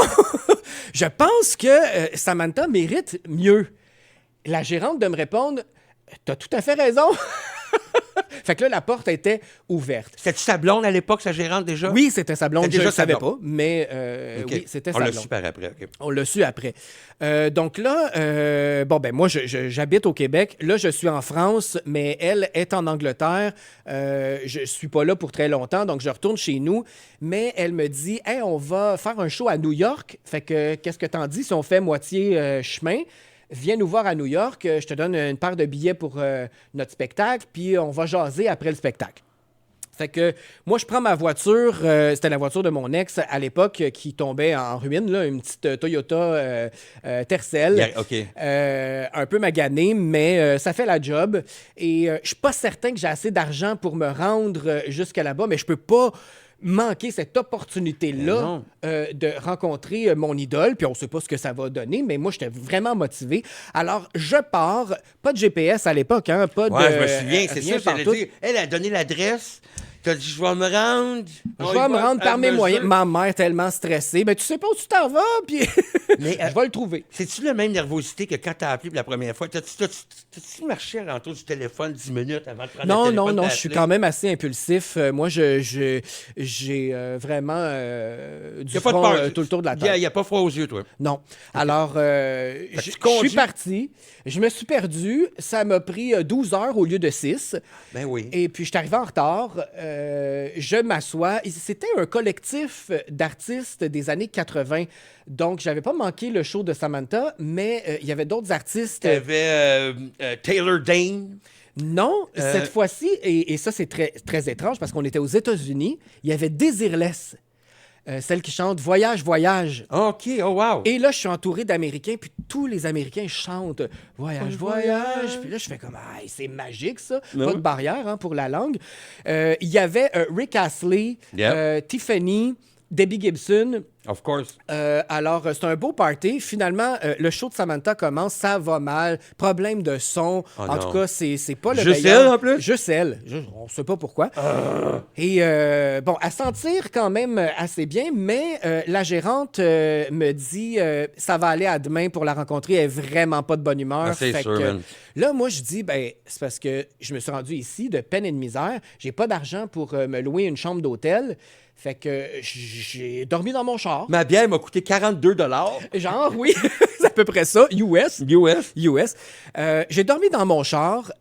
[SPEAKER 2] Je pense que Samantha mérite mieux. La gérante de me répondre, t'as tout à fait raison. Fait que là, la porte était ouverte.
[SPEAKER 1] C'était-tu sa blonde à l'époque, sa gérante déjà?
[SPEAKER 2] Oui, c'était sa blonde. Je ne savais pas,
[SPEAKER 1] blonde.
[SPEAKER 2] Mais
[SPEAKER 1] Okay.
[SPEAKER 2] oui, c'était sa blonde.
[SPEAKER 1] On l'a su par après. Okay.
[SPEAKER 2] On l'a su après. Donc là, moi, j'habite au Québec. Là, je suis en France, mais elle est en Angleterre. Je suis pas là pour très longtemps, donc je retourne chez nous. Mais elle me dit, hey, on va faire un show à New York. Fait que, qu'est-ce que t'en dis si on fait moitié chemin? Viens nous voir à New York, je te donne une paire de billets pour notre spectacle, puis on va jaser après le spectacle. Fait que moi, je prends ma voiture, c'était la voiture de mon ex à l'époque qui tombait en ruine, là, une petite Toyota Tercel,
[SPEAKER 1] Yeah, OK.
[SPEAKER 2] Un peu maganée, mais ça fait la job. Et je suis pas certain que j'ai assez d'argent pour me rendre jusqu'à là-bas, mais je peux pas manquer cette opportunité-là de rencontrer mon idole, puis on sait pas ce que ça va donner, mais moi, j'étais vraiment motivé. Alors, je pars, pas de GPS à l'époque, hein, pas de...
[SPEAKER 1] Je me souviens, c'est
[SPEAKER 2] rien
[SPEAKER 1] ça, j'allais dire. Elle a donné l'adresse, t'as dit, je vais me rendre...
[SPEAKER 2] Je vais me rendre par mes moyens. Ma mère tellement stressée, mais tu sais pas où tu t'en vas, puis
[SPEAKER 1] mais
[SPEAKER 2] je vais le trouver.
[SPEAKER 1] C'est-tu la même nervosité que quand t'as appelé pour la première fois? T'as-tu marché à l'entour du téléphone 10 minutes avant de prendre le téléphone?
[SPEAKER 2] Non, je suis quand même assez impulsif. Moi, j'ai vraiment du front tout le tour de la tête.
[SPEAKER 1] Il n'y a pas froid aux yeux, toi?
[SPEAKER 2] Non. Alors, je suis parti. Je me suis perdu. Ça m'a pris 12 heures au lieu de 6.
[SPEAKER 1] Ben oui.
[SPEAKER 2] Et puis, je suis arrivé en retard. Je m'assois. C'était un collectif d'artistes des années 80. Donc, j'avais pas manqué le show de Samantha, mais il y avait d'autres artistes.
[SPEAKER 1] Il y avait Taylor Dayne.
[SPEAKER 2] Non, cette fois-ci, et ça, c'est très, très étrange parce qu'on était aux États-Unis, il y avait Desireless, celle qui chante Voyage, voyage.
[SPEAKER 1] OK, oh wow.
[SPEAKER 2] Et là, je suis entouré d'Américains, puis tous les Américains chantent Voyage, voyage. Puis là, je fais comme, ah, c'est magique, ça. Pas de barrière pour la langue. Il y avait Rick Astley, Tiffany, Debbie Gibson.
[SPEAKER 1] Of course.
[SPEAKER 2] Alors, c'est un beau party. Finalement, le show de Samantha commence, ça va mal, problème de son. En tout cas, c'est pas le meilleur.
[SPEAKER 1] Juste elle, en plus?
[SPEAKER 2] Juste elle. On sait pas pourquoi. Et bon, à sentir quand même assez bien, mais la gérante me dit ça va aller à demain pour la rencontrer. Elle est vraiment pas de bonne humeur.
[SPEAKER 1] C'est sûr, man.
[SPEAKER 2] Là, moi, je dis, ben, c'est parce que je me suis rendu ici de peine et de misère. J'ai pas d'argent pour me louer une chambre d'hôtel. Fait que j'ai dormi dans mon char.
[SPEAKER 1] Ma bière m'a coûté 42 $.
[SPEAKER 2] Genre, oui, c'est à peu près ça. US. J'ai dormi dans mon char.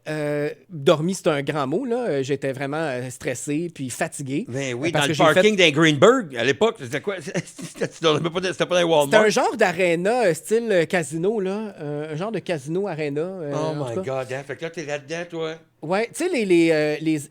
[SPEAKER 2] Dormi, c'est un grand mot, là. J'étais vraiment stressé puis fatigué.
[SPEAKER 1] Ben oui, dans le parking d'un Greenberg, à l'époque, c'était quoi? C'était pas dans Walmart.
[SPEAKER 2] C'était un genre d'aréna style casino, là. Un genre de casino aréna.
[SPEAKER 1] Oh my God, hein? Fait que là, t'es là-dedans, toi?
[SPEAKER 2] Ouais, tu sais,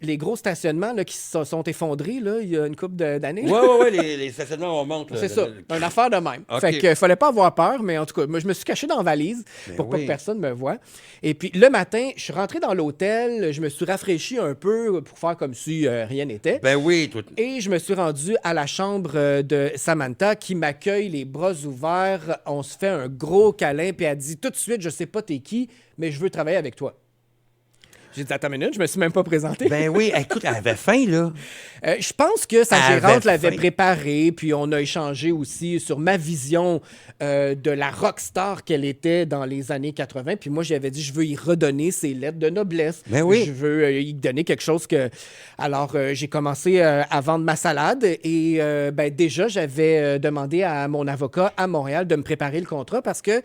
[SPEAKER 2] les gros stationnements là, qui se sont effondrés là, il y a une couple d'années.
[SPEAKER 1] Ouais, les stationnements, on monte.
[SPEAKER 2] C'est ça, une affaire de même. Okay. Fait qu'il fallait pas avoir peur, mais en tout cas, moi, je me suis caché dans la valise pour pas que personne me voie. Et puis, le matin, je suis rentré dans l'hôtel, je me suis rafraîchi un peu pour faire comme si rien n'était.
[SPEAKER 1] Ben oui, tout.
[SPEAKER 2] Et je me suis rendu à la chambre de Samantha qui m'accueille les bras ouverts. On se fait un gros câlin, puis elle dit tout de suite, je sais pas t'es qui, mais je veux travailler avec toi. J'ai dit, attends une minute, je me suis même pas présenté.
[SPEAKER 1] Ben oui, écoute, elle avait faim, là.
[SPEAKER 2] Je pense que sa
[SPEAKER 1] Elle
[SPEAKER 2] gérante
[SPEAKER 1] avait
[SPEAKER 2] l'avait
[SPEAKER 1] faim.
[SPEAKER 2] préparé, puis on a échangé aussi sur ma vision de la rockstar qu'elle était dans les années 80. Puis moi, j'avais dit, je veux y redonner ses lettres de noblesse.
[SPEAKER 1] Ben oui.
[SPEAKER 2] Je veux y donner quelque chose que... Alors, j'ai commencé à vendre ma salade et ben, déjà, j'avais demandé à mon avocat à Montréal de me préparer le contrat parce que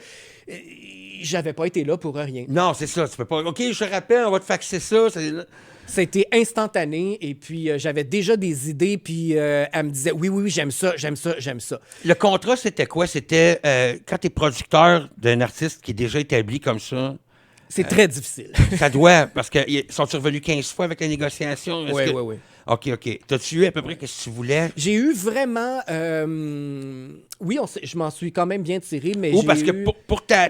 [SPEAKER 2] j'avais pas été là pour rien.
[SPEAKER 1] Non, c'est ça, tu peux pas. OK, je te rappelle, on va te faxer ça.
[SPEAKER 2] C'était instantané et puis j'avais déjà des idées puis elle me disait oui, oui, oui, j'aime ça, j'aime ça, j'aime ça.
[SPEAKER 1] Le contrat, c'était quoi? C'était quand tu es producteur d'un artiste qui est déjà établi comme ça,
[SPEAKER 2] C'est très difficile.
[SPEAKER 1] ça doit, parce qu'ils sont revenus 15 fois avec la négociation?
[SPEAKER 2] Oui, oui, oui.
[SPEAKER 1] OK. T'as-tu eu à peu près ce que tu voulais?
[SPEAKER 2] J'ai eu vraiment... oui, je m'en suis quand même bien tiré, mais
[SPEAKER 1] Ou
[SPEAKER 2] j'ai
[SPEAKER 1] parce que
[SPEAKER 2] eu...
[SPEAKER 1] pour ta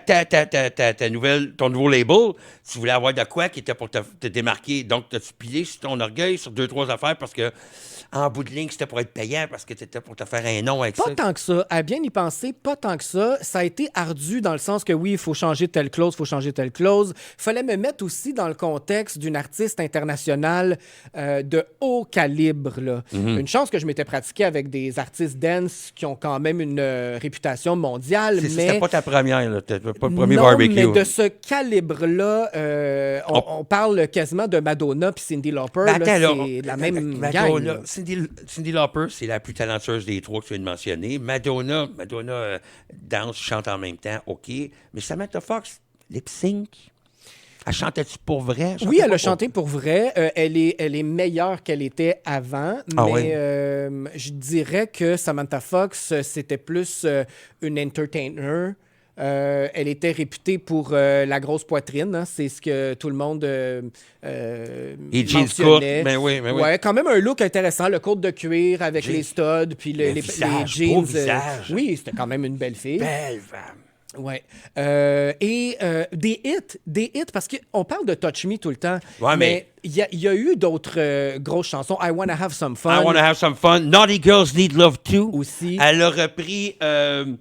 [SPEAKER 1] nouvelle, ton nouveau label, tu voulais avoir de quoi qui était pour te démarquer. Donc, t'as-tu pilé sur ton orgueil sur 2-3 affaires parce que, en bout de ligne, c'était pour être payant parce que t'étais pour te faire un nom avec
[SPEAKER 2] Pas
[SPEAKER 1] ça?
[SPEAKER 2] tant que ça. À bien y penser, pas tant que ça. Ça a été ardu dans le sens que oui, il faut changer telle clause, il faut changer telle clause. Il fallait me mettre aussi dans le contexte d'une artiste internationale de haut calibre. Là. Une chance que je m'étais pratiqué avec des artistes dance qui ont quand même une réputation mondiale, mais...
[SPEAKER 1] C'était pas ta première, là. C'était pas le premier
[SPEAKER 2] non,
[SPEAKER 1] barbecue.
[SPEAKER 2] mais de ce calibre-là, on parle quasiment de Madonna puis Cyndi Lauper.
[SPEAKER 1] Ben,
[SPEAKER 2] là,
[SPEAKER 1] attends,
[SPEAKER 2] c'est la même
[SPEAKER 1] Madonna,
[SPEAKER 2] gang. Là.
[SPEAKER 1] Cyndi Lauper, c'est la plus talentueuse des trois que tu viens de mentionner. Madonna danse, chante en même temps, OK. Mais Samantha Fox, lip sync, elle chantait-tu pour vrai?
[SPEAKER 2] Oui, elle a chanté pour vrai. Elle est meilleure qu'elle était avant,
[SPEAKER 1] Ah
[SPEAKER 2] mais
[SPEAKER 1] oui?
[SPEAKER 2] je dirais que Samantha Fox, c'était plus une entertainer. Elle était réputée pour la grosse poitrine. Hein. C'est ce que tout le monde
[SPEAKER 1] Et jeans courts.
[SPEAKER 2] mentionnait.
[SPEAKER 1] Ben oui.
[SPEAKER 2] Ouais, quand même un look intéressant. Le côte de cuir avec les studs, puis
[SPEAKER 1] Le
[SPEAKER 2] les
[SPEAKER 1] visage,
[SPEAKER 2] jeans.
[SPEAKER 1] beau visage.
[SPEAKER 2] Oui, c'était quand même une belle fille.
[SPEAKER 1] Belle femme.
[SPEAKER 2] Ouais. Et des hits, parce qu'on parle de Touch Me tout le temps,
[SPEAKER 1] Ouais,
[SPEAKER 2] mais il y a eu d'autres grosses chansons. I Wanna Have Some Fun.
[SPEAKER 1] I Wanna Have Some Fun. Naughty Girls Need Love Too.
[SPEAKER 2] Aussi.
[SPEAKER 1] Elle a repris I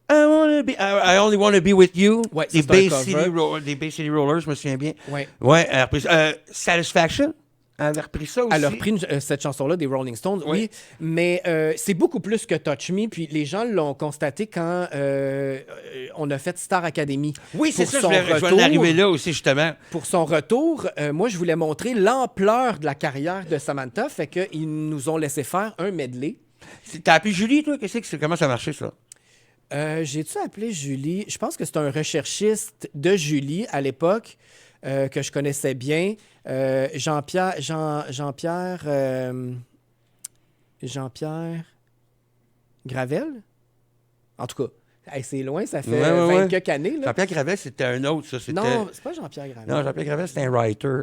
[SPEAKER 1] Only Wanna Be With You.
[SPEAKER 2] Ouais, ça,
[SPEAKER 1] des
[SPEAKER 2] c'est un
[SPEAKER 1] Bay
[SPEAKER 2] cover.
[SPEAKER 1] City Rollers, je me souviens bien.
[SPEAKER 2] Ouais.
[SPEAKER 1] Ouais, elle a repris Satisfaction. Elle a repris ça aussi.
[SPEAKER 2] Elle a repris cette chanson-là des Rolling Stones, oui.
[SPEAKER 1] Oui.
[SPEAKER 2] Mais c'est beaucoup plus que Touch Me. Puis les gens l'ont constaté quand on a fait Star Academy.
[SPEAKER 1] Oui, c'est
[SPEAKER 2] Pour
[SPEAKER 1] ça,
[SPEAKER 2] son
[SPEAKER 1] je vais en
[SPEAKER 2] retour.
[SPEAKER 1] arriver là aussi, justement.
[SPEAKER 2] Pour son retour, moi, je voulais montrer l'ampleur de la carrière de Samantha. Fait qu'ils nous ont laissé faire un medley.
[SPEAKER 1] T'as appelé Julie, toi? Comment ça marchait, ça?
[SPEAKER 2] J'ai-tu appelé Julie? Je pense que c'est un recherchiste de Julie à l'époque que je connaissais bien. Jean-Pierre Gravel? En tout cas, hey, c'est loin, ça fait 20 quelques années. Là.
[SPEAKER 1] Jean-Pierre Gravel, c'était un autre, ça.
[SPEAKER 2] Non, c'est pas Jean-Pierre Gravel.
[SPEAKER 1] Non, Jean-Pierre Gravel, c'était un writer.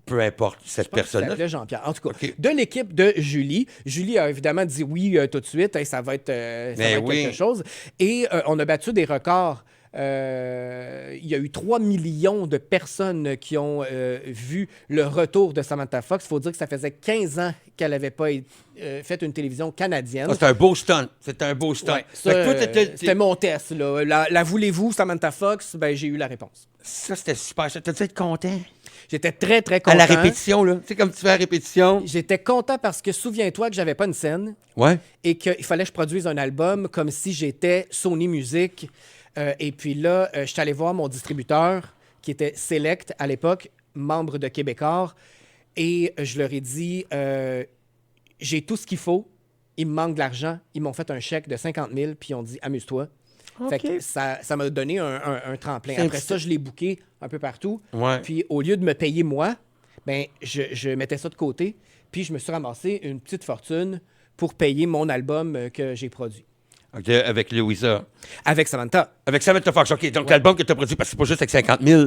[SPEAKER 1] Peu importe, cette
[SPEAKER 2] Je pense qu'il
[SPEAKER 1] personne-là.
[SPEAKER 2] s'appelait Jean-Pierre. En tout cas,
[SPEAKER 1] OK.
[SPEAKER 2] de l'équipe de Julie. Julie a évidemment dit oui tout de suite. Hey, ça va être, quelque chose. Et on a battu des records. Il y a eu 3 millions de personnes qui ont vu le retour de Samantha Fox. Il faut dire que ça faisait 15 ans qu'elle n'avait pas fait une télévision canadienne.
[SPEAKER 1] Ah, c'était un beau stunt. C'était un beau stunt.
[SPEAKER 2] Ouais, ça,
[SPEAKER 1] Fait que toi,
[SPEAKER 2] c'était mon test. Là. La voulez-vous, Samantha Fox? Ben, j'ai eu la réponse.
[SPEAKER 1] Ça, c'était super. T'as dû être content?
[SPEAKER 2] J'étais très, très content.
[SPEAKER 1] À la répétition, là. Tu sais, comme tu fais à la répétition.
[SPEAKER 2] J'étais content parce que souviens-toi que j'avais pas une scène
[SPEAKER 1] Ouais.
[SPEAKER 2] et qu'il fallait que je produise un album comme si j'étais Sony Music. Et puis là, je suis allé voir mon distributeur qui était Select à l'époque, membre de Québécois, et je leur ai dit j'ai tout ce qu'il faut, il me manque de l'argent. Ils m'ont fait un chèque de 50 000 puis ils ont dit amuse-toi. Fait que ça m'a donné un tremplin. Après ça, je l'ai booké un peu partout.
[SPEAKER 1] Ouais.
[SPEAKER 2] Puis au lieu de me payer moi, ben, je mettais ça de côté. Puis je me suis ramassé une petite fortune pour payer mon album que j'ai produit.
[SPEAKER 1] OK, avec Louisa.
[SPEAKER 2] Avec Samantha.
[SPEAKER 1] Avec Samantha Fox. OK, donc l'album que tu as produit, parce que c'est pas juste avec 50 000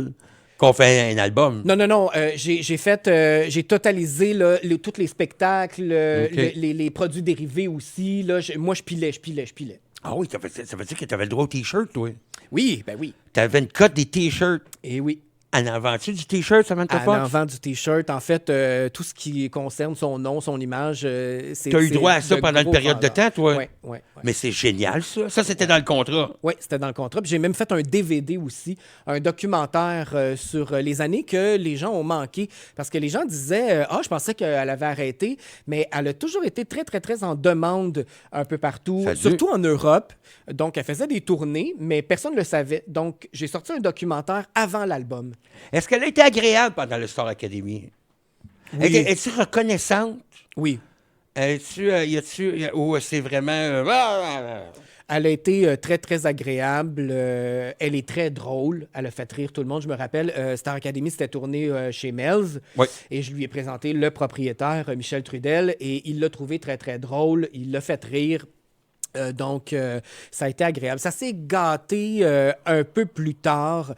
[SPEAKER 1] qu'on fait un album.
[SPEAKER 2] Non. J'ai totalisé là, tous les spectacles, les produits dérivés aussi. Là, moi, je pilais.
[SPEAKER 1] Ah oui, ça veut dire que tu avais le droit aux T-shirts, toi.
[SPEAKER 2] Oui, ben oui.
[SPEAKER 1] Tu avais une cote des T-shirts.
[SPEAKER 2] Et oui.
[SPEAKER 1] En avant-tu du T-shirt, Samantha
[SPEAKER 2] À
[SPEAKER 1] Fox?
[SPEAKER 2] l'envers du T-shirt, en fait, tout ce qui concerne son nom, son image, c'est...
[SPEAKER 1] Tu as eu droit à ça pendant une période de temps, toi?
[SPEAKER 2] Oui, oui.
[SPEAKER 1] Mais c'est génial, ça. Ça, c'était dans le contrat.
[SPEAKER 2] Oui, c'était dans le contrat. Puis j'ai même fait un DVD aussi, un documentaire sur les années que les gens ont manqué. Parce que les gens disaient, je pensais qu'elle avait arrêté, mais elle a toujours été très, très, très en demande un peu partout,
[SPEAKER 1] Ça a dû.
[SPEAKER 2] surtout en Europe. Donc, elle faisait des tournées, mais personne ne le savait. Donc, j'ai sorti un documentaire avant l'album.
[SPEAKER 1] Est-ce qu'elle a été agréable pendant le Star Academy?
[SPEAKER 2] Oui.
[SPEAKER 1] Es-tu reconnaissante?
[SPEAKER 2] Oui.
[SPEAKER 1] Ou c'est vraiment...
[SPEAKER 2] Elle a été très, très agréable. Elle est très drôle. Elle a fait rire tout le monde. Je me rappelle, Star Academy, c'était tourné chez Melz.
[SPEAKER 1] Oui.
[SPEAKER 2] Et je lui ai présenté le propriétaire, Michel Trudel, et il l'a trouvé très, très drôle. Il l'a fait rire. Donc, ça a été agréable. Ça s'est gâté un peu plus tard.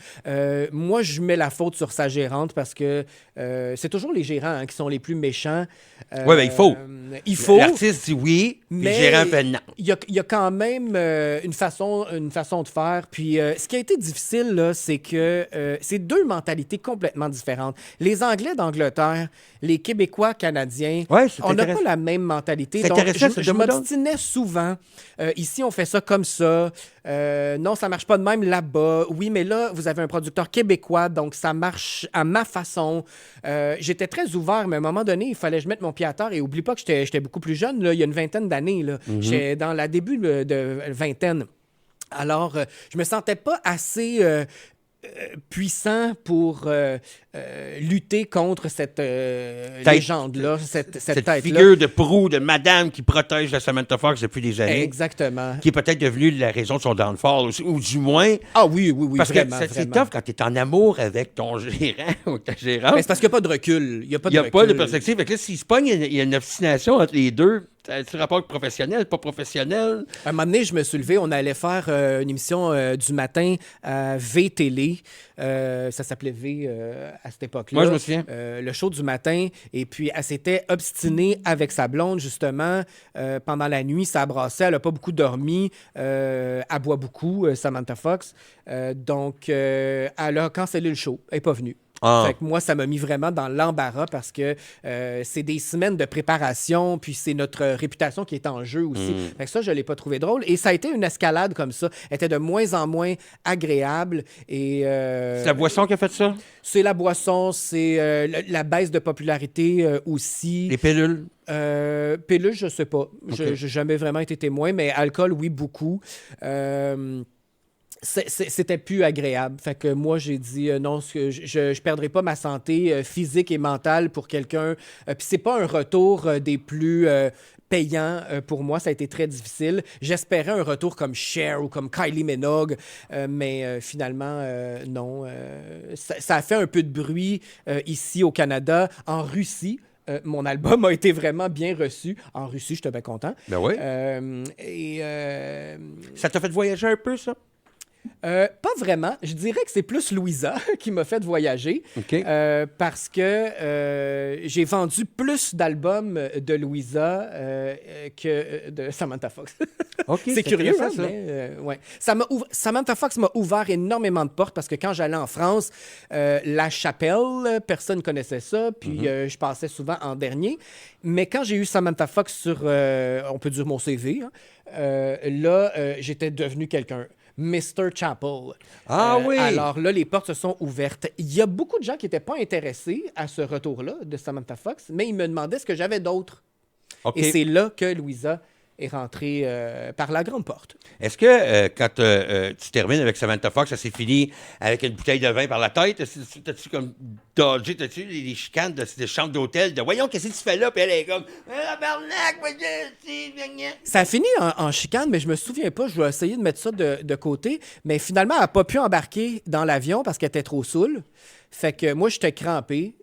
[SPEAKER 2] Moi, je mets la faute sur sa gérante parce que c'est toujours les gérants qui sont les plus méchants.
[SPEAKER 1] Oui, bien, il faut.
[SPEAKER 2] Il faut.
[SPEAKER 1] L'artiste dit oui, puis le gérant fait non.
[SPEAKER 2] Il y a quand même une façon de faire. Puis, ce qui a été difficile, là, c'est que c'est deux mentalités complètement différentes. Les Anglais d'Angleterre, les Québécois canadiens,
[SPEAKER 1] Ouais, c'est
[SPEAKER 2] on n'a pas
[SPEAKER 1] intéressant.
[SPEAKER 2] la même mentalité.
[SPEAKER 1] C'est
[SPEAKER 2] Donc,
[SPEAKER 1] intéressant, ça,
[SPEAKER 2] je
[SPEAKER 1] demande donc.
[SPEAKER 2] m'obstinais souvent. Ici, on fait ça comme ça. Non, ça marche pas de même là-bas. Oui, mais là, vous avez un producteur québécois, donc ça marche à ma façon. J'étais très ouvert, mais à un moment donné, il fallait que je mette mon pied à terre. Et oublie pas que j'étais beaucoup plus jeune, là, il y a une vingtaine d'années. Là. J'étais dans la début de vingtaine. Alors, je me sentais pas assez puissant pour lutter contre cette légende-là, cette
[SPEAKER 1] Cette
[SPEAKER 2] tête-là.
[SPEAKER 1] figure de proue, de madame qui protège la Samantha Fox depuis des années,
[SPEAKER 2] Exactement.
[SPEAKER 1] qui est peut-être devenue la raison de son downfall aussi, ou du moins...
[SPEAKER 2] Ah oui, oui, oui,
[SPEAKER 1] parce
[SPEAKER 2] vraiment,
[SPEAKER 1] que c'est
[SPEAKER 2] vraiment.
[SPEAKER 1] tough quand tu es en amour avec ton gérant ou ta gérante.
[SPEAKER 2] Mais c'est parce qu'il n'y a pas de recul. Il n'y a pas
[SPEAKER 1] Il n'y
[SPEAKER 2] de
[SPEAKER 1] a
[SPEAKER 2] recul.
[SPEAKER 1] pas de perspective. Fait que là, s'il se pogne, il y a une obstination entre les deux. Tu rapport professionnel, pas professionnel.
[SPEAKER 2] Un moment donné, je me suis levé, on allait faire une émission du matin à V-Télé. Ça s'appelait V à cette époque-là.
[SPEAKER 1] Moi, je me souviens.
[SPEAKER 2] Le show du matin. Et puis, elle s'était obstinée avec sa blonde, justement, pendant la nuit. Ça brassait. Elle n'a pas beaucoup dormi. Elle boit beaucoup, Samantha Fox. Donc, elle a cancellé le show. Elle n'est pas venue.
[SPEAKER 1] Ah.
[SPEAKER 2] Fait que moi, ça m'a mis vraiment dans l'embarras parce que c'est des semaines de préparation, puis c'est notre réputation qui est en jeu aussi. Fait que ça, je ne l'ai pas trouvé drôle. Et ça a été une escalade comme ça. Elle était de moins en moins agréable. Et,
[SPEAKER 1] C'est la boisson qui a fait ça?
[SPEAKER 2] c'est la boisson, c'est la baisse de popularité aussi.
[SPEAKER 1] Les pilules?
[SPEAKER 2] Pilule, je sais pas. J'ai jamais vraiment été témoin, mais alcool, oui, beaucoup. C'était plus agréable. Fait que moi, j'ai dit non, je perdrai pas ma santé physique et mentale pour quelqu'un. Puis c'est pas un retour des plus payants pour moi. Ça a été très difficile. J'espérais un retour comme Cher ou comme Kylie Minogue, mais finalement, non. Ça a fait un peu de bruit ici au Canada, en Russie. Mon album a été vraiment bien reçu. En Russie, j'étais bien content.
[SPEAKER 1] Ben oui. Ça t'a fait voyager un peu, ça?
[SPEAKER 2] Pas vraiment. Je dirais que c'est plus Louisa qui m'a fait voyager.
[SPEAKER 1] OK.
[SPEAKER 2] Parce que j'ai vendu plus d'albums de Louisa que de Samantha Fox.
[SPEAKER 1] OK,
[SPEAKER 2] C'est curieux, hein,
[SPEAKER 1] intéressant, ça.
[SPEAKER 2] mais ouais. Samantha Fox m'a ouvert énormément de portes parce que quand j'allais en France, La Chapelle, personne ne connaissait ça, puis je passais souvent en dernier. Mais quand j'ai eu Samantha Fox sur, on peut dire mon CV, hein, là, j'étais devenu quelqu'un. Mr. Chapel.
[SPEAKER 1] Ah oui!
[SPEAKER 2] Alors là, les portes se sont ouvertes. Il y a beaucoup de gens qui n'étaient pas intéressés à ce retour-là de Samantha Fox, mais ils me demandaient ce que j'avais d'autre.
[SPEAKER 1] OK.
[SPEAKER 2] Et c'est là que Louisa est rentrée par la grande porte.
[SPEAKER 1] Est-ce que quand tu termines avec Samantha Fox, ça s'est fini avec une bouteille de vin par la tête? T'as-tu comme dodgé, t'as-tu les chicanes de chambre d'hôtel, de voyons, qu'est-ce que tu fais là? Puis elle est comme, la barnaque,
[SPEAKER 2] Ça a fini en chicane, mais je me souviens pas. Je vais essayer de mettre ça de côté. Mais finalement, elle n'a pas pu embarquer dans l'avion parce qu'elle était trop saoule. Fait que moi, j'étais crampé.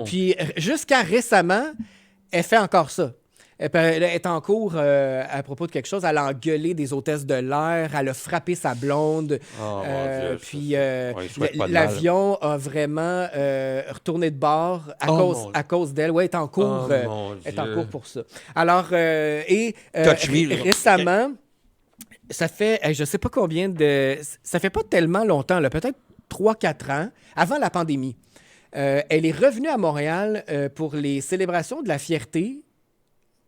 [SPEAKER 2] Puis jusqu'à récemment, elle fait encore ça. Elle est en cours à propos de quelque chose. Elle a engueulé des hôtesses de l'air. Elle a frappé sa blonde.
[SPEAKER 1] Oh, mon Dieu,
[SPEAKER 2] puis
[SPEAKER 1] ouais, je souhaite pas de
[SPEAKER 2] l'avion a vraiment retourné de bord à cause d'elle. Oui, elle est en cours. Elle est en cours pour ça. Alors,
[SPEAKER 1] Touch me,
[SPEAKER 2] récemment, ça fait, je sais pas combien de... Ça fait pas tellement longtemps, là, peut-être 3-4 ans, avant la pandémie. Elle est revenue à Montréal pour les célébrations de la fierté.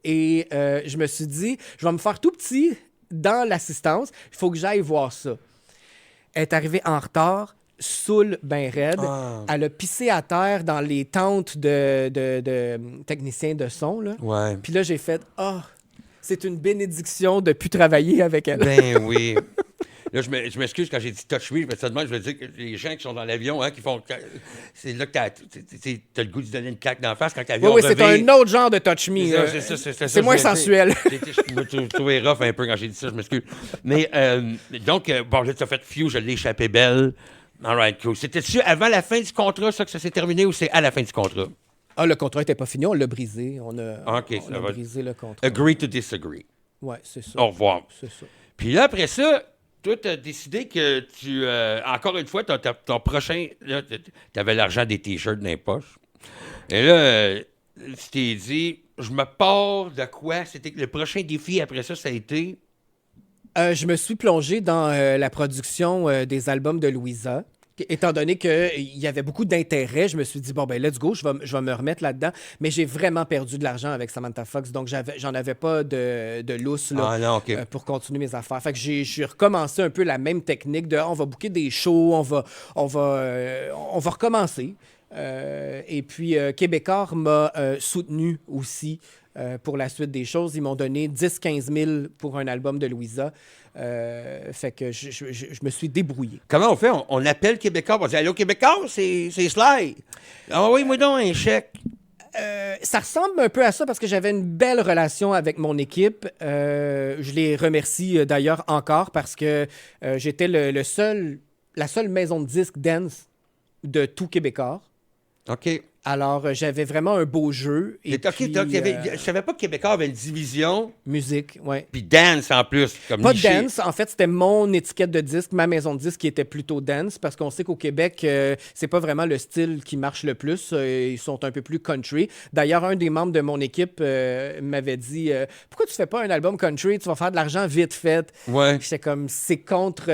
[SPEAKER 2] Et je me suis dit, je vais me faire tout petit dans l'assistance. Il faut que j'aille voir ça. Elle est arrivée en retard, saoule ben raide. Elle a pissé à terre dans les tentes de techniciens de son. Là.
[SPEAKER 1] Ouais.
[SPEAKER 2] Puis là, j'ai fait « Ah, c'est une bénédiction de ne plus travailler avec elle. »
[SPEAKER 1] Ben oui. Là, je m'excuse quand j'ai dit touch me, mais seulement, je veux dire que les gens qui sont dans l'avion, qui font. C'est là que t'as le goût de donner une claque d'en face quand l'avion
[SPEAKER 2] Oui, c'est un autre genre de touch me. C'est moins sensuel.
[SPEAKER 1] Je me trouvais rough un peu quand j'ai dit ça, je m'excuse. Mais donc, bon, là, tu as fait Few, je l'ai échappé belle. All right, cool. C'était-tu avant la fin du contrat, ça, que ça s'est terminé, ou c'est à la fin du contrat?
[SPEAKER 2] Ah, le contrat n'était pas fini, on l'a brisé. On a brisé le contrat.
[SPEAKER 1] Agree to disagree.
[SPEAKER 2] Oui, c'est ça.
[SPEAKER 1] Au revoir.
[SPEAKER 2] C'est ça.
[SPEAKER 1] Puis là, après ça, toi, tu as décidé que tu... encore une fois, ton prochain... Tu avais l'argent des T-shirts dans les poches. Et là, tu t'es dit, je me pars de quoi? C'était le prochain défi après ça, ça a été...
[SPEAKER 2] Je me suis plongé dans la production des albums de Louisa. Étant donné qu'il y avait beaucoup d'intérêt, je me suis dit, bon, ben let's go, je vais me remettre là-dedans. Mais j'ai vraiment perdu de l'argent avec Samantha Fox, donc j'en avais pas de lousse là, pour continuer mes affaires. Fait que j'ai recommencé un peu la même technique de on va booker des shows, on va recommencer. Et puis, Québécois m'a soutenu aussi pour la suite des choses. Ils m'ont donné 10-15 000 pour un album de Louisa. Fait que je me suis débrouillé.
[SPEAKER 1] Comment on fait? On appelle Québécois. On dit « Allô, Québécois, c'est Sly. » Ah oui, moi donc, un chèque.
[SPEAKER 2] Ça ressemble un peu à ça parce que j'avais une belle relation avec mon équipe. Je les remercie d'ailleurs encore parce que j'étais la seule maison de disques dance de tout Québécois.
[SPEAKER 1] OK.
[SPEAKER 2] Alors, j'avais vraiment un beau jeu. Et puis,
[SPEAKER 1] je savais pas que Québécois avait une division.
[SPEAKER 2] Musique, oui.
[SPEAKER 1] Puis dance en plus. Comme
[SPEAKER 2] pas
[SPEAKER 1] niché.
[SPEAKER 2] Dance, en fait, c'était mon étiquette de disque, ma maison de disque qui était plutôt dance, parce qu'on sait qu'au Québec, c'est pas vraiment le style qui marche le plus. Ils sont un peu plus country. D'ailleurs, un des membres de mon équipe m'avait dit pourquoi tu fais pas un album country? Tu vas faire de l'argent vite fait.
[SPEAKER 1] Ouais.
[SPEAKER 2] J'étais comme, c'est contre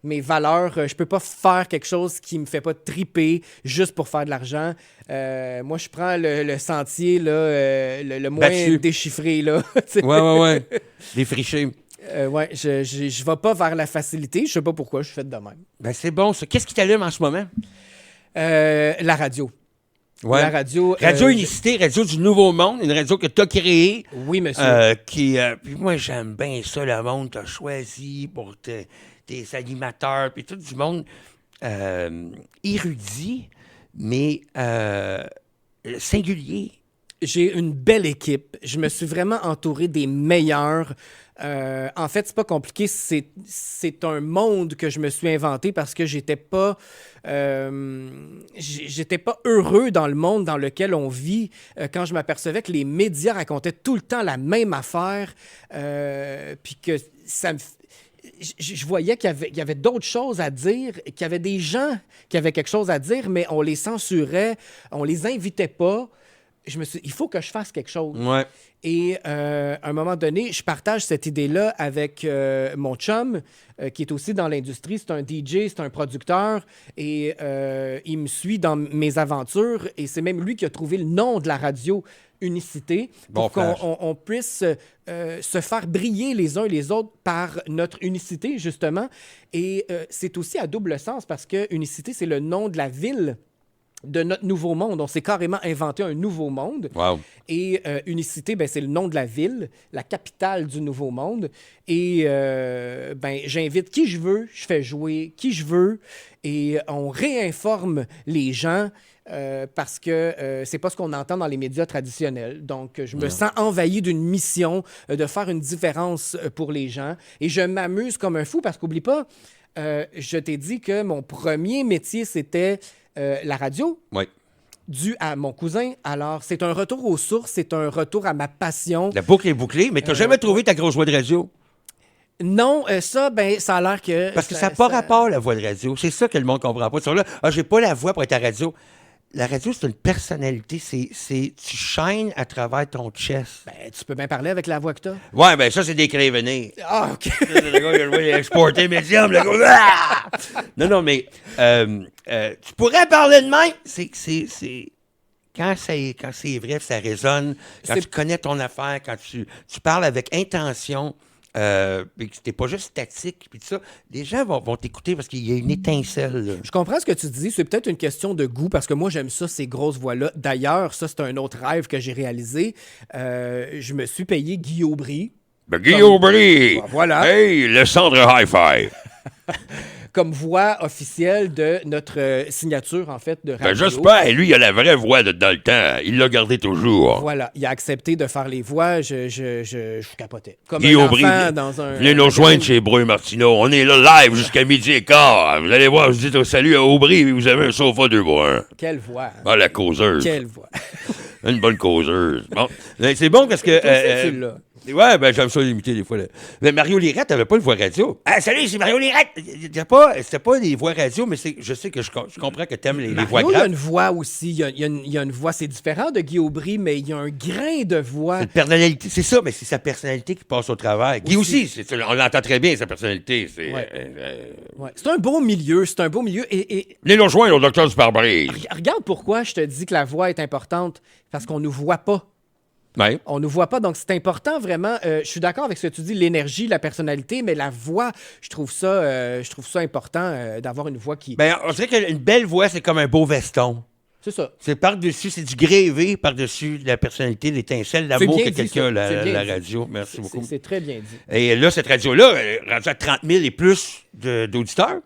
[SPEAKER 2] mes valeurs. Je peux pas faire quelque chose qui me fait pas triper juste pour faire de l'argent. Moi, je prends le sentier là, le moins déchiffré. Là,
[SPEAKER 1] ouais. Défriché.
[SPEAKER 2] Ouais, je vais pas vers la facilité. Je sais pas pourquoi je suis fait de même.
[SPEAKER 1] Ben, c'est bon, ça. Qu'est-ce qui t'allume en ce moment?
[SPEAKER 2] La radio.
[SPEAKER 1] Ouais.
[SPEAKER 2] La radio.
[SPEAKER 1] Radio Unicité, Radio du Nouveau Monde, une radio que tu as créée.
[SPEAKER 2] Oui, monsieur.
[SPEAKER 1] Puis moi, j'aime bien ça, le monde que tu as choisi pour tes animateurs, puis tout du monde érudit, mais singulier.
[SPEAKER 2] J'ai une belle équipe. Je me suis vraiment entouré des meilleurs. En fait, c'est pas compliqué. C'est un monde que je me suis inventé parce que j'étais pas heureux dans le monde dans lequel on vit quand je m'apercevais que les médias racontaient tout le temps la même affaire, puis que ça me... Je voyais qu'il y avait d'autres choses à dire, qu'il y avait des gens qui avaient quelque chose à dire, mais on les censurait, on les invitait pas. Je me suis dit, il faut que je fasse quelque chose.
[SPEAKER 1] Ouais.
[SPEAKER 2] Et à un moment donné, je partage cette idée-là avec mon chum, qui est aussi dans l'industrie. C'est un DJ, c'est un producteur, et il me suit dans mes aventures. Et c'est même lui qui a trouvé le nom de la radio Unicité pour qu'on puisse se faire briller les uns les autres par notre unicité, justement. Et c'est aussi à double sens parce que Unicité, c'est le nom de la ville de notre nouveau monde. On s'est carrément inventé un nouveau monde.
[SPEAKER 1] Wow.
[SPEAKER 2] Et Unicité, ben, c'est le nom de la ville, la capitale du nouveau monde. Et ben, j'invite qui je veux, je fais jouer qui je veux, et on réinforme les gens parce que c'est pas ce qu'on entend dans les médias traditionnels. Donc, je me sens envahi d'une mission de faire une différence pour les gens. Et je m'amuse comme un fou parce qu'oublie pas, je t'ai dit que mon premier métier, c'était la radio.
[SPEAKER 1] Oui.
[SPEAKER 2] Dû à mon cousin. Alors, c'est un retour aux sources, c'est un retour à ma passion.
[SPEAKER 1] La boucle est bouclée, mais tu n'as jamais trouvé ta grosse voix de radio?
[SPEAKER 2] Non, ça, ben, ça a l'air que...
[SPEAKER 1] Parce que ça n'a pas rapport, la voix de radio. C'est ça que le monde ne comprend pas. Ils sont là, j'ai pas la voix pour être à radio. la radio, c'est une personnalité. Tu shines à travers ton chest.
[SPEAKER 2] Ben, tu peux bien parler avec la voix que t'as.
[SPEAKER 1] Ouais, ben ça, c'est des crévenés.
[SPEAKER 2] Ah, OK.
[SPEAKER 1] Le gars, il a exporté médium. Le gars, ah! Non, mais tu pourrais parler de même. C'est quand c'est vrai, ça résonne, quand tu connais ton affaire, quand tu parles avec intention, puis que t'es pas juste statique, puis tout ça, les gens vont t'écouter parce qu'il y a une étincelle. Là.
[SPEAKER 2] Je comprends ce que tu dis. C'est peut-être une question de goût parce que moi, j'aime ça, ces grosses voix-là. D'ailleurs, ça, c'est un autre rêve que j'ai réalisé. Je me suis payé Guy Aubry.
[SPEAKER 1] Ben, Guy Aubry!
[SPEAKER 2] Voilà.
[SPEAKER 1] Hey, le centre Hi-Fi!
[SPEAKER 2] Comme voix officielle de notre signature, en fait, de radio.
[SPEAKER 1] Ben, j'espère. Lui, il a la vraie voix dans le temps. Il l'a gardé toujours.
[SPEAKER 2] Voilà. Il a accepté de faire les voix. Je capotais. Comme
[SPEAKER 1] Guy
[SPEAKER 2] un
[SPEAKER 1] Aubry,
[SPEAKER 2] enfant dans un...
[SPEAKER 1] venez nous rejoindre chez Breu Martineau. On est là live jusqu'à midi et quart. Vous allez voir, vous dites salut à Aubry, vous avez un sofa 2x1.
[SPEAKER 2] Quelle voix. Hein?
[SPEAKER 1] Ah, la causeuse.
[SPEAKER 2] Quelle voix.
[SPEAKER 1] Une bonne causeuse. Bon, c'est bon parce que...
[SPEAKER 2] Toi aussi, tu l'as.
[SPEAKER 1] Ouais, ben j'aime ça l'imiter des fois. Là. Mais Mario Lirette n'avait pas une voix radio. Ah, salut, c'est Mario Lirette! C'était pas des voix radio, mais je sais que je comprends que t'aimes les voix
[SPEAKER 2] Mario,
[SPEAKER 1] graves.
[SPEAKER 2] il y a une voix aussi. Il y a une voix, c'est différent de Guy Aubry, mais il y a un grain de voix.
[SPEAKER 1] C'est une personnalité, c'est ça, mais c'est sa personnalité qui passe au travers. Guy aussi, on l'entend très bien, sa personnalité. C'est
[SPEAKER 2] Ouais. C'est un beau milieu, Et
[SPEAKER 1] venez nous rejoindre au Docteur du Pare-Brise.
[SPEAKER 2] regarde pourquoi je te dis que la voix est importante. Parce qu'on nous voit pas.
[SPEAKER 1] Ouais.
[SPEAKER 2] On nous voit pas, donc c'est important vraiment. Je suis d'accord avec ce que tu dis, l'énergie, la personnalité, mais la voix, je trouve ça important d'avoir une voix qui...
[SPEAKER 1] Ben, on dirait qu'une belle voix, c'est comme un beau veston.
[SPEAKER 2] C'est ça.
[SPEAKER 1] C'est par-dessus, c'est du grévé par-dessus la personnalité, l'étincelle, l'amour que quelqu'un a la radio. Merci beaucoup.
[SPEAKER 2] C'est très bien dit.
[SPEAKER 1] Et là, cette radio-là, rendue à 30 000 et plus d'auditeurs.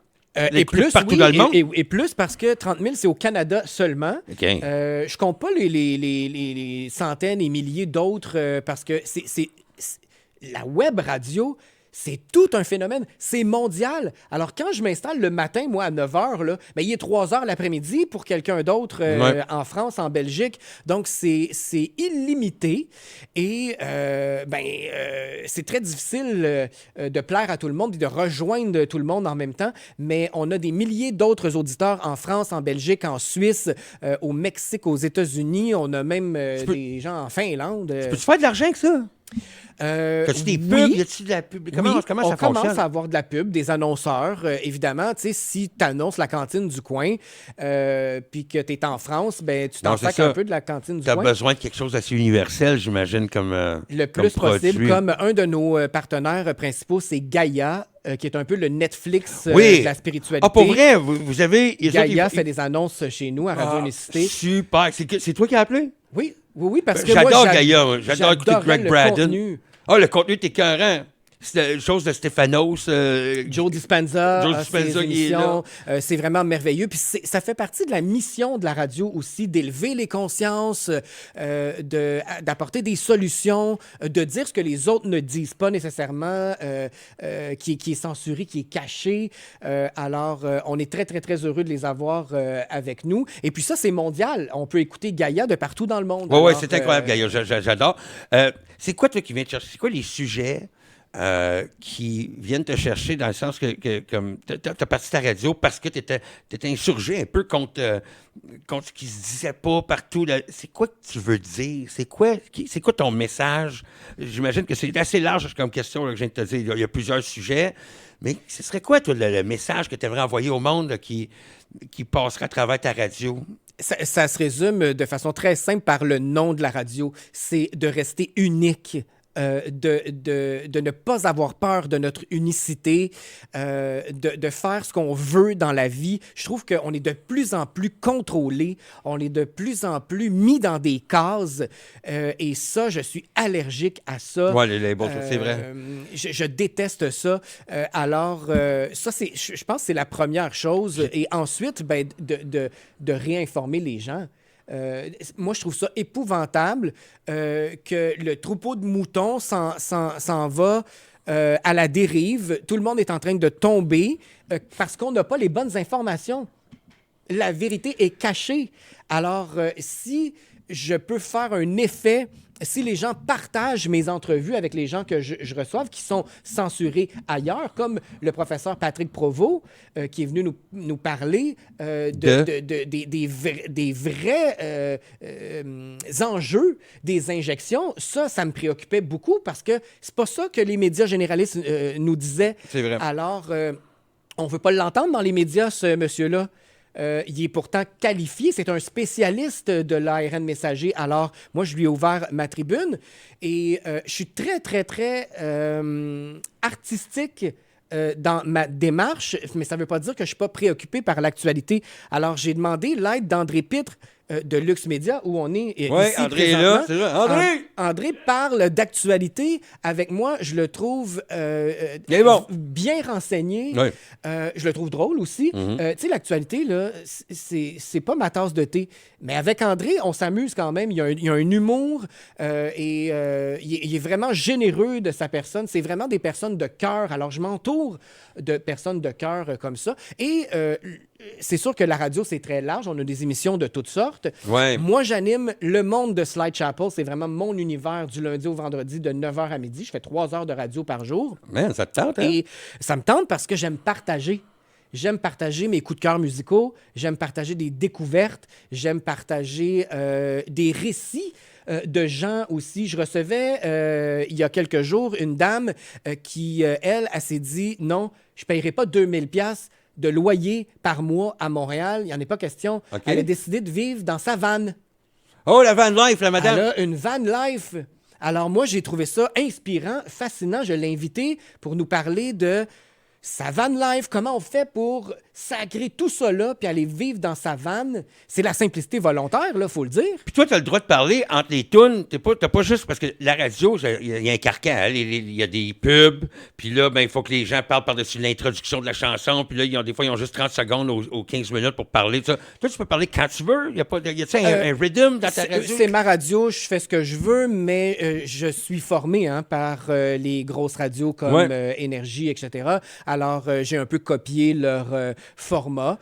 [SPEAKER 2] Et plus,
[SPEAKER 1] partout
[SPEAKER 2] oui,
[SPEAKER 1] dans le monde.
[SPEAKER 2] et plus parce que 30 000, c'est au Canada seulement.
[SPEAKER 1] OK.
[SPEAKER 2] Je compte pas les centaines et milliers d'autres parce que la web radio, c'est tout un phénomène. C'est mondial. Alors, quand je m'installe le matin, moi, à 9 h, là, ben, il est 3 h l'après-midi pour quelqu'un d'autre en France, en Belgique. Donc, c'est illimité. Et c'est très difficile de plaire à tout le monde et de rejoindre tout le monde en même temps. Mais on a des milliers d'autres auditeurs en France, en Belgique, en Suisse, au Mexique, aux États-Unis. On a même des gens en Finlande.
[SPEAKER 1] Peux-tu faire de l'argent avec ça? As-tu des pubs? Y a-tu de la pub? Comment ça fonctionne?
[SPEAKER 2] On commence à avoir de la pub, des annonceurs. Évidemment, tu sais, si tu annonces la cantine du coin puis que tu es en France, ben, tu t'en sacres un peu de la cantine du coin.
[SPEAKER 1] Tu as besoin de quelque chose d'assez universel, j'imagine, comme
[SPEAKER 2] le plus
[SPEAKER 1] comme
[SPEAKER 2] possible.
[SPEAKER 1] produit.
[SPEAKER 2] Comme un de nos partenaires principaux, c'est Gaïa, qui est un peu le Netflix de la spiritualité.
[SPEAKER 1] Ah, pour vrai? Vous avez...
[SPEAKER 2] Gaïa fait des annonces chez nous à Radio Unicité.
[SPEAKER 1] Super. C'est toi qui as appelé?
[SPEAKER 2] Oui, parce que
[SPEAKER 1] j'adore
[SPEAKER 2] moi,
[SPEAKER 1] Gaïa. J'adore écouter Greg Braden.
[SPEAKER 2] Contenu.
[SPEAKER 1] Ah, le contenu est écœurant. C'est une chose de Stéphanos.
[SPEAKER 2] Joe Dispenza,
[SPEAKER 1] qui est
[SPEAKER 2] là. C'est vraiment merveilleux. Puis ça fait partie de la mission de la radio aussi, d'élever les consciences, d'apporter des solutions, de dire ce que les autres ne disent pas nécessairement, qui est censuré, qui est caché. Alors, on est très, très, très heureux de les avoir avec nous. Et puis ça, c'est mondial. On peut écouter Gaïa de partout dans le monde.
[SPEAKER 1] Oui, c'est incroyable, Gaïa. J'adore. C'est quoi, toi, qui viens te chercher? C'est quoi les sujets qui viennent te chercher dans le sens que comme t'as parti ta radio parce que t'étais insurgé un peu contre ce qui se disait pas partout. C'est quoi que tu veux dire? C'est quoi ton message? J'imagine que c'est assez large comme question là, que je viens de te dire. Il y a plusieurs sujets. Mais ce serait quoi, toi, le message que tu aimerais envoyer au monde là, qui passerait à travers ta radio?
[SPEAKER 2] Ça se résume de façon très simple par le nom de la radio. C'est de rester unique. De ne pas avoir peur de notre unicité, de faire ce qu'on veut dans la vie. Je trouve qu'on est de plus en plus contrôlé, on est de plus en plus mis dans des cases, et ça, je suis allergique à ça.
[SPEAKER 1] Oui, les labels, c'est vrai.
[SPEAKER 2] Je déteste ça. Alors, ça, je pense que c'est la première chose. Et ensuite, ben, de réinformer les gens. Moi, je trouve ça épouvantable que le troupeau de moutons s'en va à la dérive. Tout le monde est en train de tomber parce qu'on n'a pas les bonnes informations. La vérité est cachée. Alors, si je peux faire un effet si les gens partagent mes entrevues avec les gens que je reçois, qui sont censurés ailleurs, comme le professeur Patrick Provost, qui est venu nous parler des vrais enjeux des injections. Ça me préoccupait beaucoup parce que c'est pas ça que les médias généralistes nous disaient.
[SPEAKER 1] C'est vrai.
[SPEAKER 2] Alors, on ne veut pas l'entendre dans les médias, ce monsieur-là. Il est pourtant qualifié, c'est un spécialiste de l'ARN messager. Alors, moi, je lui ai ouvert ma tribune et je suis très, très, très artistique dans ma démarche, mais ça ne veut pas dire que je ne suis pas préoccupé par l'actualité. Alors, j'ai demandé l'aide d'André Pitre de Lux Media, où on est ici
[SPEAKER 1] André est là, c'est vrai. André!
[SPEAKER 2] André parle d'actualité. Avec moi, je le trouve bien renseigné.
[SPEAKER 1] Oui.
[SPEAKER 2] Je le trouve drôle aussi. Tu sais, l'actualité, là, c'est pas ma tasse de thé. Mais avec André, on s'amuse quand même. Il y a un humour et il est vraiment généreux de sa personne. C'est vraiment des personnes de cœur. Alors, je m'entoure de personnes de cœur comme ça. Et c'est sûr que la radio, c'est très large. On a des émissions de toutes sortes.
[SPEAKER 1] Ouais.
[SPEAKER 2] Moi, j'anime Le Monde de Slide Chapel. C'est vraiment mon univers du lundi au vendredi de 9h à midi. Je fais 3 heures de radio par jour.
[SPEAKER 1] Man, ça te tente, hein?
[SPEAKER 2] Et ça me tente parce que j'aime partager. J'aime partager mes coups de cœur musicaux. J'aime partager des découvertes. J'aime partager des récits de gens aussi. Je recevais il y a quelques jours une dame qui, elle s'est dit non, je ne paierai pas 2000$ de loyer par mois à Montréal. Il n'y en est pas question.
[SPEAKER 1] Okay.
[SPEAKER 2] Elle a décidé de vivre dans sa vanne.
[SPEAKER 1] Oh, la van life, la madame!
[SPEAKER 2] Elle a une van life. Alors moi, j'ai trouvé ça inspirant, fascinant. Je l'ai invité pour nous parler de sa van life, comment on fait pour sacrer tout ça là puis aller vivre dans sa vanne. C'est la simplicité volontaire, là, faut le dire.
[SPEAKER 1] Puis toi, tu as le droit de parler entre les tunes. T'as pas juste... Parce que la radio, il y a un carcan. Hein, il y a des pubs. Puis là, ben, il faut que les gens parlent par-dessus l'introduction de la chanson. Puis là, des fois, ils ont juste 30 secondes aux 15 minutes pour parler. Ça. Toi, tu peux parler quand tu veux. Il y a pas un rhythm dans ta radio?
[SPEAKER 2] C'est ma radio. Je fais ce que je veux, mais je suis formé par les grosses radios comme Énergie, etc. Alors, j'ai un peu copié leur format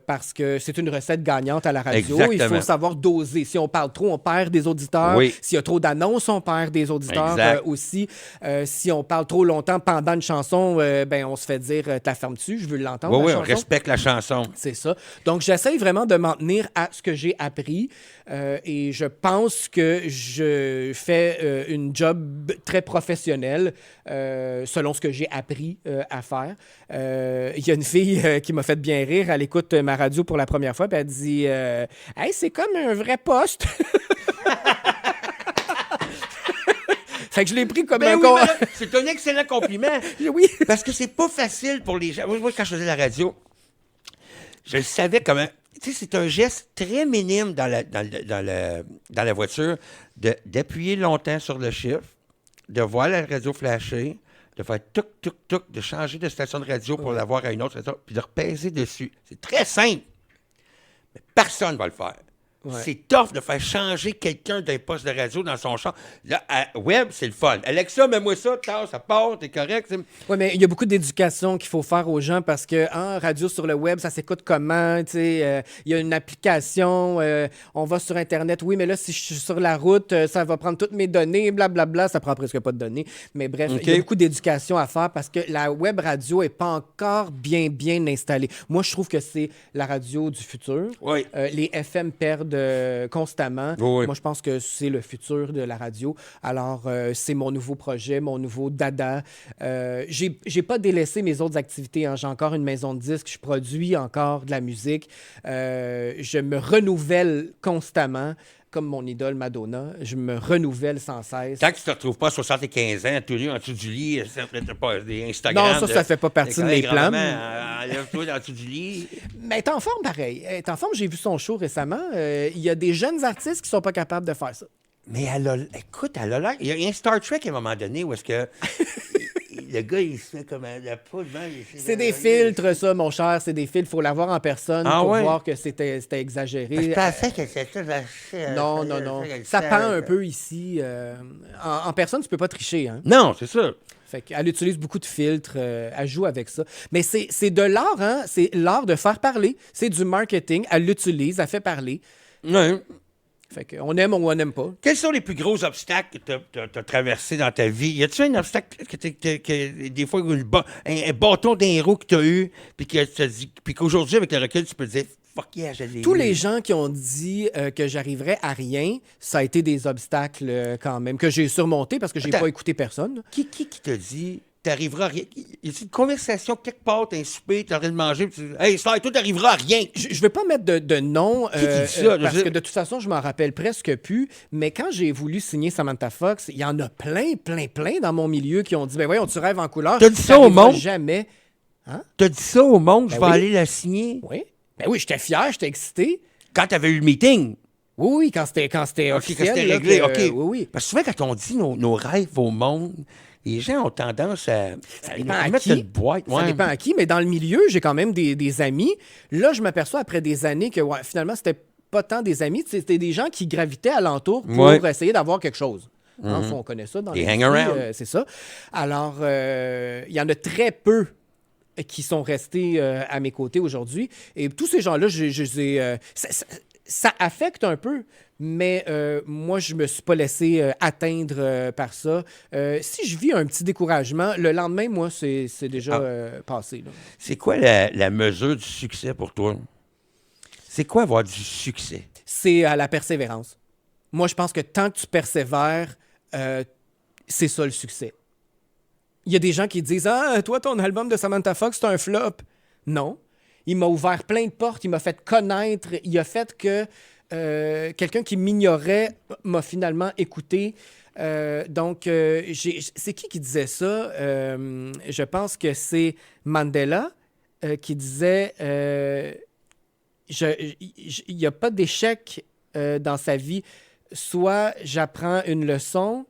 [SPEAKER 2] parce que c'est une recette gagnante à la radio.
[SPEAKER 1] Exactement.
[SPEAKER 2] Il faut savoir doser. Si on parle trop, on perd des auditeurs.
[SPEAKER 1] Oui.
[SPEAKER 2] S'il y a trop d'annonces, on perd des auditeurs aussi. Si on parle trop longtemps pendant une chanson, on se fait dire « t'as ferme dessus, je veux l'entendre, la chanson. »
[SPEAKER 1] on respecte la chanson.
[SPEAKER 2] C'est ça. Donc, j'essaye vraiment de m'en tenir à ce que j'ai appris et je pense que je fais une job très professionnelle selon ce que j'ai appris à faire. Il y a une fille qui m'a fait bien rire. Elle écoute ma radio pour la première fois puis elle dit « Hey, c'est comme un vrai poste! » Fait que je l'ai pris comme
[SPEAKER 1] c'est un excellent compliment.
[SPEAKER 2] Oui.
[SPEAKER 1] Parce que c'est pas facile pour les gens. Moi, quand je faisais la radio, je le savais comment... Tu sais, c'est un geste très minime dans la voiture d'appuyer longtemps sur le chiffre, de voir la radio flasher, de faire touc, touc, touc, de changer de station de radio pour l'avoir à une autre station, puis de repaiser dessus. C'est très simple. Mais personne ne va le faire. Ouais. C'est tough de faire changer quelqu'un d'un poste de radio dans son champ. Là, à web, c'est le fun. Alexa, mets-moi ça, ça part, t'es correct.
[SPEAKER 2] Oui, mais il y a beaucoup d'éducation qu'il faut faire aux gens parce que radio sur le web, ça s'écoute comment? Il y a une application, on va sur Internet. Oui, mais là, si je suis sur la route, ça va prendre toutes mes données, blablabla. Ça prend presque pas de données. Mais bref, il y a beaucoup d'éducation à faire parce que la web radio n'est pas encore bien installée. Moi, je trouve que c'est la radio du futur.
[SPEAKER 1] Oui.
[SPEAKER 2] Les FM perdent constamment.
[SPEAKER 1] Oui.
[SPEAKER 2] Moi, je pense que c'est le futur de la radio. Alors, c'est mon nouveau projet, mon nouveau dada. J'ai pas délaissé mes autres activités. Hein. J'ai encore une maison de disques. Je produis encore de la musique. Je me renouvelle constamment. Comme mon idole Madonna, je me renouvelle sans cesse.
[SPEAKER 1] Tant que tu ne te retrouves pas à 75 ans, tout nu en dessous du lit, ça fait pas des Instagram.
[SPEAKER 2] Non, ça ne fait pas partie de mes plans.
[SPEAKER 1] Enlève-toi en dessous du lit.
[SPEAKER 2] Mais elle est en forme pareil. Elle est en forme, j'ai vu son show récemment. Il y a des jeunes artistes qui ne sont pas capables de faire ça.
[SPEAKER 1] Mais écoute, elle a l'air... Il y a un Star Trek à un moment donné où est-ce que... Le gars, il se fait comme la poudre.
[SPEAKER 2] C'est des filtres, ça, mon cher. C'est des filtres. Il faut l'avoir en personne pour voir que c'était exagéré.
[SPEAKER 1] Je pensais que c'était...
[SPEAKER 2] Non. Ça pend un peu ici. En personne, tu peux pas tricher. Hein?
[SPEAKER 1] Non, c'est ça.
[SPEAKER 2] Fait qu'elle utilise beaucoup de filtres. Elle joue avec ça. Mais c'est de l'art, hein? C'est l'art de faire parler. C'est du marketing. Elle l'utilise. Elle fait parler.
[SPEAKER 1] Oui.
[SPEAKER 2] Fait qu'on aime ou on n'aime pas.
[SPEAKER 1] Quels sont les plus gros obstacles que tu as traversés dans ta vie? Y a-tu un obstacle que des fois, un bâton d'un roues que tu as eu, puis qu'aujourd'hui, avec le recul, tu peux te dire, fuck yeah, je l'ai
[SPEAKER 2] Tous
[SPEAKER 1] eu.
[SPEAKER 2] les gens qui ont dit que j'arriverais à rien, ça a été des obstacles quand même, que j'ai surmontés parce que j'ai
[SPEAKER 1] Attends.
[SPEAKER 2] pas écouté personne.
[SPEAKER 1] Qui t'a dit, t'arriveras à rien? Y a-tu une conversation quelque part, t'as un souper, t'es en train de manger, puis tu dis, hey, ça, toi, t'arriveras à rien.
[SPEAKER 2] Je vais pas mettre de nom
[SPEAKER 1] Qui dit ça?
[SPEAKER 2] parce que de toute façon, je m'en rappelle presque plus. Mais quand j'ai voulu signer Samantha Fox, il y en a plein dans mon milieu qui ont dit, ben voyons, tu rêves en couleur.
[SPEAKER 1] T'as dit ça au
[SPEAKER 2] t'arriveras
[SPEAKER 1] monde?
[SPEAKER 2] Jamais.
[SPEAKER 1] T'as dit ça au monde, je
[SPEAKER 2] Ben
[SPEAKER 1] vais
[SPEAKER 2] oui.
[SPEAKER 1] aller la signer.
[SPEAKER 2] Oui. Ben oui, j'étais fier, j'étais excité.
[SPEAKER 1] Quand t'avais eu le meeting.
[SPEAKER 2] Oui, quand c'était
[SPEAKER 1] OK,
[SPEAKER 2] officiel.
[SPEAKER 1] quand c'était
[SPEAKER 2] là,
[SPEAKER 1] réglé,
[SPEAKER 2] que-
[SPEAKER 1] OK.
[SPEAKER 2] oui, oui.
[SPEAKER 1] Parce que souvent, quand on dit nos rêves au monde, les gens ont tendance à
[SPEAKER 2] dépend à
[SPEAKER 1] mettre
[SPEAKER 2] qui.
[SPEAKER 1] une boîte.
[SPEAKER 2] Ça
[SPEAKER 1] Ouais.
[SPEAKER 2] dépend à qui, mais dans le milieu, j'ai quand même des amis. Là, je m'aperçois après des années que finalement, c'était pas tant des amis, c'était des gens qui gravitaient alentour pour
[SPEAKER 1] Ouais.
[SPEAKER 2] essayer d'avoir quelque chose. En fond, on connaît ça dans
[SPEAKER 1] Des
[SPEAKER 2] l'industrie,
[SPEAKER 1] hang-around.
[SPEAKER 2] c'est ça. Alors, il y en a très peu qui sont restés à mes côtés aujourd'hui. Et tous ces gens-là, je les ai, ça affecte un peu, mais moi, je me suis pas laissé atteindre par ça. Si je vis un petit découragement, le lendemain, moi, c'est déjà passé. Là.
[SPEAKER 1] C'est quoi la mesure du succès pour toi? C'est quoi avoir du succès?
[SPEAKER 2] C'est à la persévérance. Moi, je pense que tant que tu persévères, c'est ça le succès. Il y a des gens qui disent « Ah, toi, ton album de Samantha Fox, c'est un flop. » Non. Il m'a ouvert plein de portes, il m'a fait connaître, il a fait que quelqu'un qui m'ignorait m'a finalement écouté. C'est qui disait ça? Je pense que c'est Mandela qui disait il n'y a pas d'échec dans sa vie. Soit j'apprends une leçon,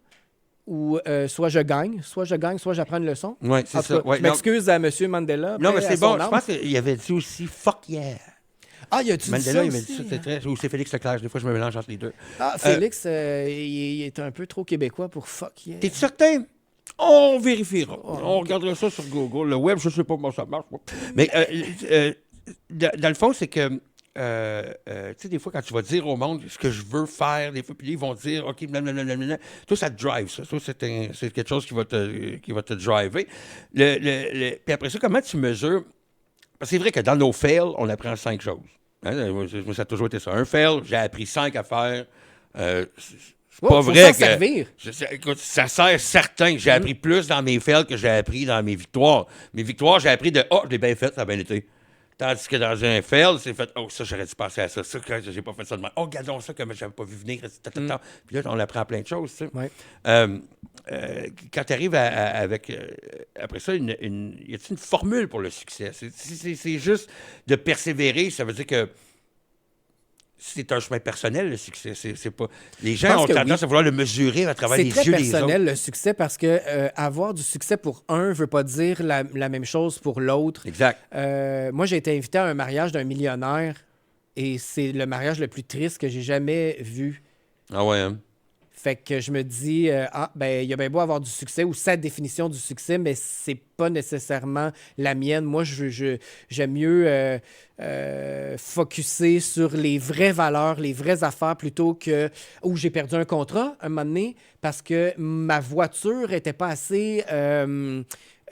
[SPEAKER 2] ou soit je gagne, soit j'apprends une leçon.
[SPEAKER 1] Oui, c'est
[SPEAKER 2] En tout
[SPEAKER 1] ça.
[SPEAKER 2] cas,
[SPEAKER 1] Ouais,
[SPEAKER 2] je m'excuse à M. Mandela.
[SPEAKER 1] Non, mais
[SPEAKER 2] paix à
[SPEAKER 1] c'est
[SPEAKER 2] son
[SPEAKER 1] bon. Je
[SPEAKER 2] âme.
[SPEAKER 1] pense qu'il avait dit aussi fuck yeah.
[SPEAKER 2] Ah, il a-tu dit
[SPEAKER 1] Mandela,
[SPEAKER 2] ça
[SPEAKER 1] il avait
[SPEAKER 2] aussi?
[SPEAKER 1] dit ça, c'est très. Ou c'est Félix Leclerc, des fois je me mélange entre les deux.
[SPEAKER 2] Ah, Félix, il est un peu trop québécois pour fuck yeah.
[SPEAKER 1] T'es certain? On vérifiera. On regardera ça sur Google. Le web, je sais pas comment ça marche. Moi. Mais dans le fond, c'est que tu sais, des fois, quand tu vas dire au monde ce que je veux faire, des fois, puis ils vont dire, OK, blablabla. Toi, ça te drive, ça. Toi, c'est quelque chose qui va te driver. Puis après ça, comment tu mesures? Parce que c'est vrai que dans nos fails, on apprend 5 choses. Hein? Moi, ça a toujours été ça. Un fail, j'ai appris 5 à faire. C'est pas
[SPEAKER 2] faut
[SPEAKER 1] vrai
[SPEAKER 2] s'en
[SPEAKER 1] que.
[SPEAKER 2] servir.
[SPEAKER 1] Écoute, ça sert certain que j'ai appris plus dans mes fails que j'ai appris dans mes victoires. Mes victoires, j'ai appris de je l'ai bien fait, ça a bien été. Tandis que dans un fail, c'est fait ça, j'aurais dû penser à ça. Ça, que j'ai pas fait ça de même. Regardons ça comme j'avais pas vu venir. Puis là, on apprend plein de choses, tu sais.
[SPEAKER 2] Ouais.
[SPEAKER 1] Quand tu arrives avec. Après ça, y a-t-il une formule pour le succès? C'est juste de persévérer. Ça veut dire que c'est un chemin personnel, le succès. C'est pas... Les gens ont tendance à vouloir le mesurer à travers les
[SPEAKER 2] C'est très
[SPEAKER 1] yeux des autres.
[SPEAKER 2] personnel, le succès, parce que avoir du succès pour un ne veut pas dire la même chose pour l'autre.
[SPEAKER 1] Exact.
[SPEAKER 2] Moi, j'ai été invité à un mariage d'un millionnaire et c'est le mariage le plus triste que j'ai jamais vu.
[SPEAKER 1] Ah ouais, hein?
[SPEAKER 2] Fait que je me dis, il y a bien beau avoir du succès ou sa définition du succès, mais c'est pas nécessairement la mienne. Moi, j'aime mieux focusser sur les vraies valeurs, les vraies affaires, plutôt que où j'ai perdu un contrat un moment donné parce que ma voiture n'était pas assez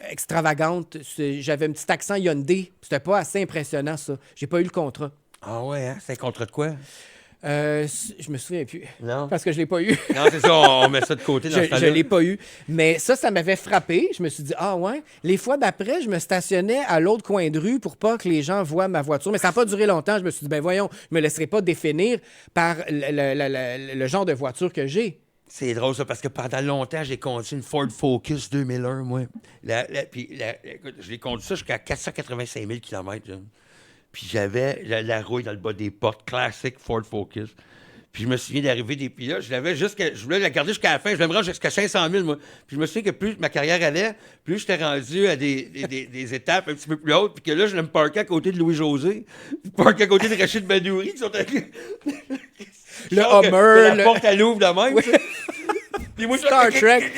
[SPEAKER 2] extravagante. J'avais un petit accent Hyundai. C'était pas assez impressionnant, ça. J'ai pas eu le contrat.
[SPEAKER 1] Ah ouais, hein? C'est un contrat de quoi?
[SPEAKER 2] Je me souviens plus.
[SPEAKER 1] Non.
[SPEAKER 2] Parce que je l'ai pas eu.
[SPEAKER 1] Non, c'est ça, on met ça de côté dans ce
[SPEAKER 2] Je
[SPEAKER 1] temps-là.
[SPEAKER 2] l'ai pas eu. Mais ça m'avait frappé. Je me suis dit, ah ouais. Les fois d'après, je me stationnais à l'autre coin de rue pour pas que les gens voient ma voiture. Mais ça n'a pas duré longtemps. Je me suis dit, ben voyons, je me laisserai pas définir par le genre de voiture que j'ai.
[SPEAKER 1] C'est drôle, ça, parce que pendant longtemps, j'ai conduit une Ford Focus 2001, moi. Écoute, je l'ai conduit ça jusqu'à 485 000 km. Là. Puis j'avais la rouille dans le bas des portes, classique Ford Focus. Puis je me souviens d'arriver des... Puis là, je voulais la garder jusqu'à la fin. Je voulais me rendre jusqu'à 500 000, moi. Puis je me souviens que plus ma carrière allait, plus j'étais rendu à des étapes un petit peu plus hautes. Puis que là, je me parquer à côté de Louis-José. Puis parquer à côté de Rachid Badouri, qui sont avec...
[SPEAKER 2] Le Hummer.
[SPEAKER 1] La porte à l'ouvre de même, tu sais. Puis moi,
[SPEAKER 2] Star Trek.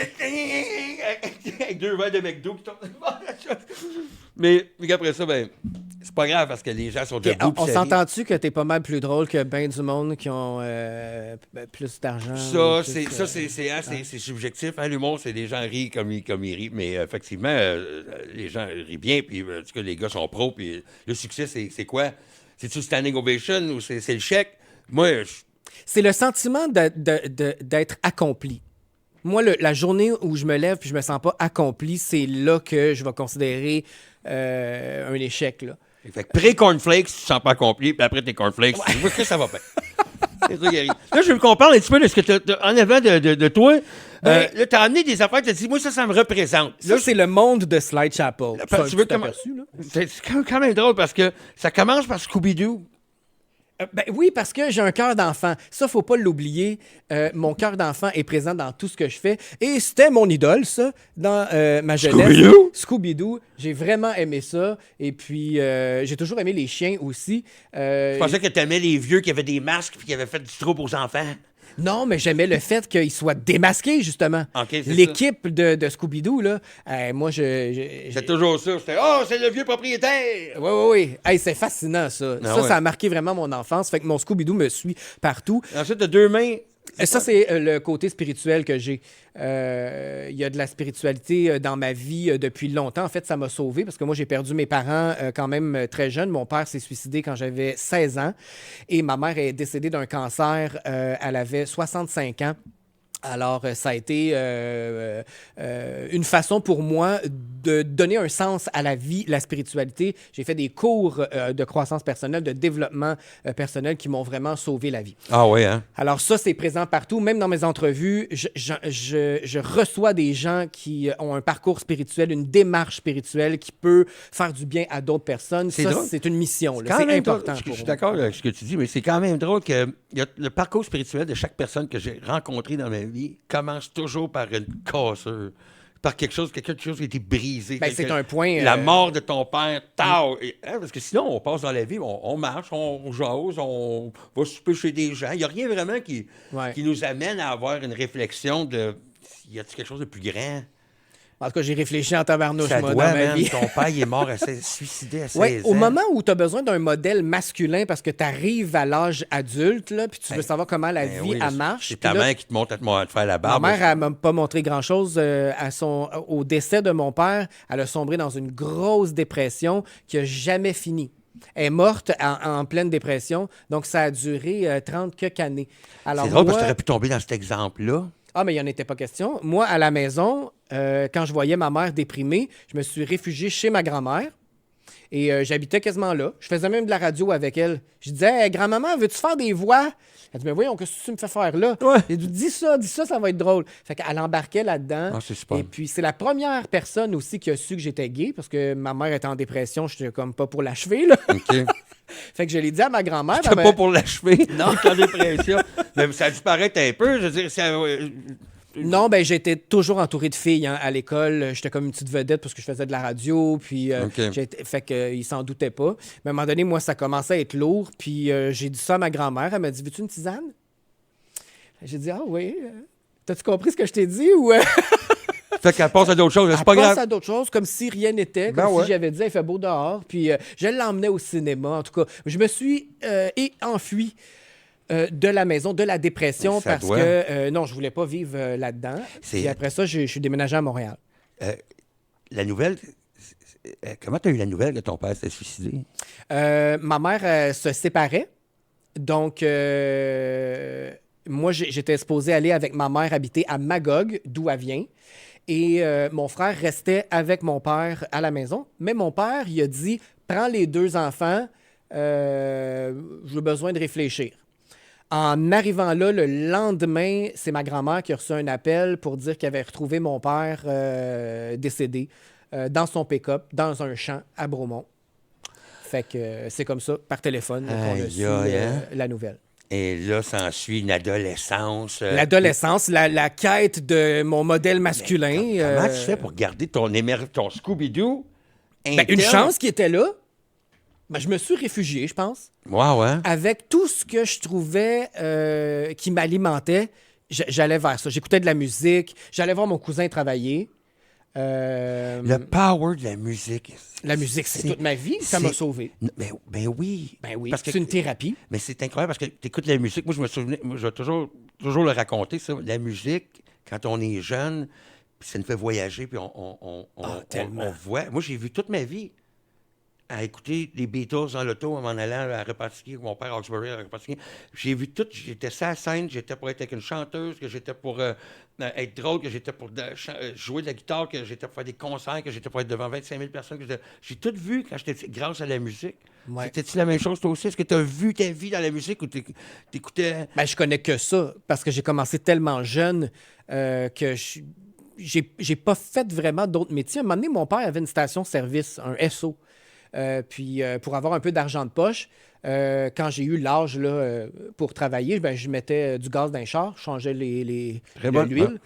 [SPEAKER 1] Avec 2 verres de McDo qui tombent. Mais après ça, ben... c'est pas grave parce que les gens sont
[SPEAKER 2] Okay,
[SPEAKER 1] debout.
[SPEAKER 2] on s'entend-tu que t'es pas mal plus drôle que ben du monde qui ont plus d'argent?
[SPEAKER 1] C'est subjectif. Hein, l'humour, c'est les gens rient comme ils rient. Mais effectivement, les gens rient bien. Puis, en tout cas, les gars sont pros. Puis, le succès, c'est quoi? C'est-tu le standing ovation ou c'est le chèque? Moi,
[SPEAKER 2] c'est le sentiment d'être accompli. Moi, la journée où je me lève puis je me sens pas accompli, c'est là que je vais considérer un échec, là.
[SPEAKER 1] Fait que pré-cornflakes, tu te sens pas accompli, puis après tes cornflakes, tu vois que ça va bien. Là, je veux qu'on parle un petit peu de ce que en avant de toi. Là, t'as amené des affaires, t'as dit, moi, ça me représente.
[SPEAKER 2] Ça, c'est le monde de Slide Chapel.
[SPEAKER 1] Tu veux c'est quand même drôle parce que ça commence par Scooby-Doo.
[SPEAKER 2] Ben oui, parce que j'ai un cœur d'enfant. Ça, faut pas l'oublier. Mon cœur d'enfant est présent dans tout ce que je fais. Et c'était mon idole, ça, dans ma jeunesse.
[SPEAKER 1] Scooby-Doo?
[SPEAKER 2] Scooby-Doo. J'ai vraiment aimé ça. Et puis, j'ai toujours aimé les chiens aussi.
[SPEAKER 1] Je pensais que t'aimais les vieux qui avaient des masques puis qui avaient fait du trouble aux enfants.
[SPEAKER 2] Non, mais j'aimais le fait qu'il soit démasqué, justement.
[SPEAKER 1] Okay,
[SPEAKER 2] l'équipe de Scooby-Doo, là, moi,
[SPEAKER 1] c'est toujours ça. C'était « Oh, c'est le vieux propriétaire! »
[SPEAKER 2] Oui. Hey, c'est fascinant, ça. Ça a marqué vraiment mon enfance. Fait que mon Scooby-Doo me suit partout.
[SPEAKER 1] Ensuite, t'as deux mains.
[SPEAKER 2] Ça, c'est le côté spirituel que j'ai. Il y a de la spiritualité dans ma vie depuis longtemps. En fait, ça m'a sauvé parce que moi, j'ai perdu mes parents quand même très jeune. Mon père s'est suicidé quand j'avais 16 ans et ma mère est décédée d'un cancer. Elle avait 65 ans. Alors, ça a été une façon pour moi de donner un sens à la vie, la spiritualité. J'ai fait des cours de croissance personnelle, de développement personnel qui m'ont vraiment sauvé la vie.
[SPEAKER 1] Ah oui, hein?
[SPEAKER 2] Alors ça, c'est présent partout. Même dans mes entrevues, je reçois des gens qui ont un parcours spirituel, une démarche spirituelle qui peut faire du bien à d'autres personnes. Ça, c'est une mission. C'est important.
[SPEAKER 1] Je suis d'accord avec ce que tu dis, mais c'est quand même drôle que le parcours spirituel de chaque personne que j'ai rencontré dans ma vie commence toujours par une cassure, par quelque chose qui a été brisé.
[SPEAKER 2] Ben, c'est un point...
[SPEAKER 1] La mort de ton père, parce que sinon, on passe dans la vie, on marche, on jase, on va souper chez des gens. Il n'y a rien vraiment qui nous amène à avoir une réflexion de... Y a-t-il quelque chose de plus grand?
[SPEAKER 2] En tout cas, j'ai réfléchi en tabarnouche,
[SPEAKER 1] moi, dans ma vie. Ton père, il est mort suicidé à 16 ans.
[SPEAKER 2] Au moment où tu as besoin d'un modèle masculin parce que tu arrives à l'âge adulte, là, puis tu veux savoir comment la vie elle marche.
[SPEAKER 1] C'est ta mère qui te montre à te faire la barbe.
[SPEAKER 2] Ma mère, elle m'a pas montré grand-chose. Au décès de mon père, elle a sombré dans une grosse dépression qui n'a jamais fini. Elle est morte en pleine dépression, donc ça a duré 30 quelques années. Alors,
[SPEAKER 1] c'est drôle parce que tu aurais pu tomber dans cet exemple-là.
[SPEAKER 2] Ah, mais il n'y en était pas question. Moi, à la maison, quand je voyais ma mère déprimée, je me suis réfugié chez ma grand-mère et j'habitais quasiment là. Je faisais même de la radio avec elle. Je disais, hey, grand-maman, veux-tu faire des voix? Elle dit, mais voyons, qu'est-ce que tu me fais faire là?
[SPEAKER 1] Ouais.
[SPEAKER 2] J'ai dit, dis ça, ça va être drôle. Fait qu'elle embarquait là-dedans.
[SPEAKER 1] Ah, c'est super.
[SPEAKER 2] Et puis, c'est la première personne aussi qui a su que j'étais gay parce que ma mère était en dépression. Je n'étais comme pas pour l'achever, là.
[SPEAKER 1] OK.
[SPEAKER 2] Fait que je l'ai dit à ma grand-mère.
[SPEAKER 1] C'était pas pour l'achever.
[SPEAKER 2] Non.
[SPEAKER 1] En dépression. Mais ça a dû paraître un peu. Je veux dire,
[SPEAKER 2] non, ben j'étais toujours entouré de filles à l'école. J'étais comme une petite vedette parce que je faisais de la radio. Puis, fait qu'ils s'en doutaient pas. Mais à un moment donné, moi, ça commençait à être lourd. Puis j'ai dit ça à ma grand-mère. Elle m'a dit, veux-tu une tisane? J'ai dit, ah oui. T'as-tu compris ce que je t'ai dit ou...
[SPEAKER 1] Fait qu'elle passe à d'autres choses, c'est pas grave.
[SPEAKER 2] Elle passe à d'autres choses, comme si rien n'était, comme si j'avais dit, il fait beau dehors. Puis je l'emmenais au cinéma, en tout cas. Je me suis enfui de la maison, de la dépression, parce que non, je voulais pas vivre là-dedans. Puis après ça, je suis déménagé à Montréal.
[SPEAKER 1] La nouvelle... Comment tu as eu la nouvelle que ton père s'est suicidé?
[SPEAKER 2] Ma mère se séparait. Donc... moi, j'étais supposé aller avec ma mère habiter à Magog, d'où elle vient. Et mon frère restait avec mon père à la maison. Mais mon père, il a dit, prends les deux enfants, j'ai besoin de réfléchir. En arrivant là, le lendemain, c'est ma grand-mère qui a reçu un appel pour dire qu'elle avait retrouvé mon père décédé dans son pick-up, dans un champ à Bromont. Fait que c'est comme ça, par téléphone, qu'on a su la nouvelle.
[SPEAKER 1] Et là, s'ensuit une adolescence.
[SPEAKER 2] L'adolescence, la quête de mon modèle masculin.
[SPEAKER 1] Comment tu fais pour garder ton Scooby-Doo interne?
[SPEAKER 2] Une chance qui était là. Ben, je me suis réfugié, je pense.
[SPEAKER 1] Ouais.
[SPEAKER 2] Avec tout ce que je trouvais qui m'alimentait, j'allais vers ça. J'écoutais de la musique, j'allais voir mon cousin travailler.
[SPEAKER 1] Le power de la musique.
[SPEAKER 2] La musique, c'est toute ma vie. Ça m'a sauvé.
[SPEAKER 1] Ben oui.
[SPEAKER 2] Ben oui,
[SPEAKER 1] Parce que
[SPEAKER 2] c'est une thérapie.
[SPEAKER 1] Mais c'est incroyable parce que tu écoutes la musique. Moi, je me souviens, moi, je vais toujours le raconter, ça. La musique, quand on est jeune, puis ça nous fait voyager, puis on voit. Moi, j'ai vu toute ma vie à écouter les Beatles dans l'auto en m'en allant à Repentigny, mon père Hawkesbury à Repentigny. J'ai vu tout. J'étais sur la scène, j'étais pour être avec une chanteuse, que j'étais pour être drôle, que j'étais pour jouer de la guitare, que j'étais pour faire des concerts, que j'étais pour être devant 25 000 personnes. J'ai tout vu quand j'étais grâce à la musique.
[SPEAKER 2] Ouais.
[SPEAKER 1] C'était-tu la même chose, toi aussi? Est-ce que tu as vu ta vie dans la musique ou t'écoutais...
[SPEAKER 2] Ben, je connais que ça, parce que j'ai commencé tellement jeune que j'ai pas fait vraiment d'autres métiers. À un moment donné, mon père avait une station-service, un SO. Puis pour avoir un peu d'argent de poche, quand j'ai eu l'âge là, pour travailler, ben, je mettais du gaz dans les chars, je changeais l'huile.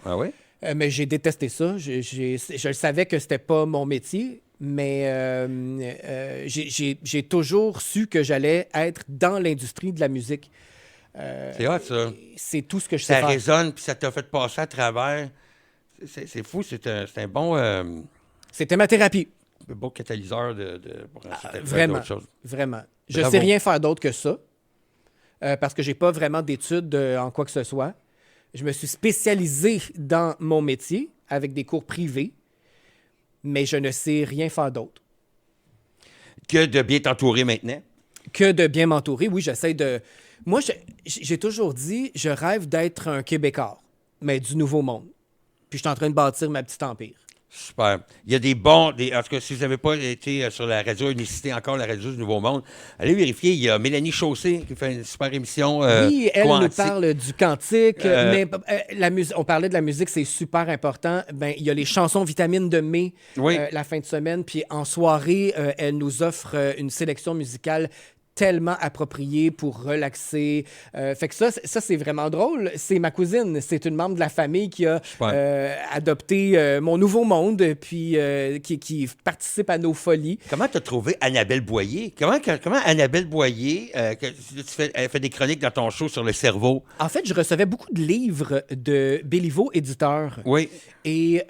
[SPEAKER 1] Ah oui?
[SPEAKER 2] Mais j'ai détesté ça. Je le savais que c'était pas mon métier, mais j'ai toujours su que j'allais être dans l'industrie de la musique.
[SPEAKER 1] C'est hot, ça.
[SPEAKER 2] C'est tout ce que je sais
[SPEAKER 1] Ça
[SPEAKER 2] faire.
[SPEAKER 1] résonne, puis ça t'a fait passer à travers. C'est fou, c'est un bon...
[SPEAKER 2] C'était ma thérapie.
[SPEAKER 1] Un beau catalyseur pour ensuite
[SPEAKER 2] Vraiment,
[SPEAKER 1] d'autres choses.
[SPEAKER 2] vraiment. Je
[SPEAKER 1] Bravo.
[SPEAKER 2] sais rien faire d'autre que ça, parce que j'ai pas vraiment d'études en quoi que ce soit. Je me suis spécialisé dans mon métier avec des cours privés, mais je ne sais rien faire d'autre.
[SPEAKER 1] Que de bien t'entourer maintenant.
[SPEAKER 2] Que de bien m'entourer. Oui, j'essaie de... Moi, j'ai toujours dit, je rêve d'être un Québécois, mais du Nouveau Monde. Puis je suis en train de bâtir ma petite empire.
[SPEAKER 1] Super. Il y a des bons... en tout cas, si vous n'avez pas été sur la radio Unicité, encore la radio du Nouveau Monde, allez vérifier. Il y a Mélanie Chaussé qui fait une super émission.
[SPEAKER 2] Oui, elle nous
[SPEAKER 1] quantique.
[SPEAKER 2] parle du quantique, mais on parlait de la musique, c'est super important. Ben, il y a les chansons Vitamine de mai
[SPEAKER 1] Oui.
[SPEAKER 2] la fin de semaine, puis en soirée, elle nous offre une sélection musicale tellement appropriée pour relaxer. Fait que ça c'est vraiment drôle. C'est ma cousine, c'est une membre de la famille qui a adopté mon Nouveau Monde, puis qui participe à nos folies.
[SPEAKER 1] Comment tu as trouvé Annabelle Boyer? Comment Annabelle Boyer, elle fait des chroniques dans ton show sur le cerveau?
[SPEAKER 2] En fait, je recevais beaucoup de livres de Béliveau éditeur.
[SPEAKER 1] Oui.
[SPEAKER 2] Et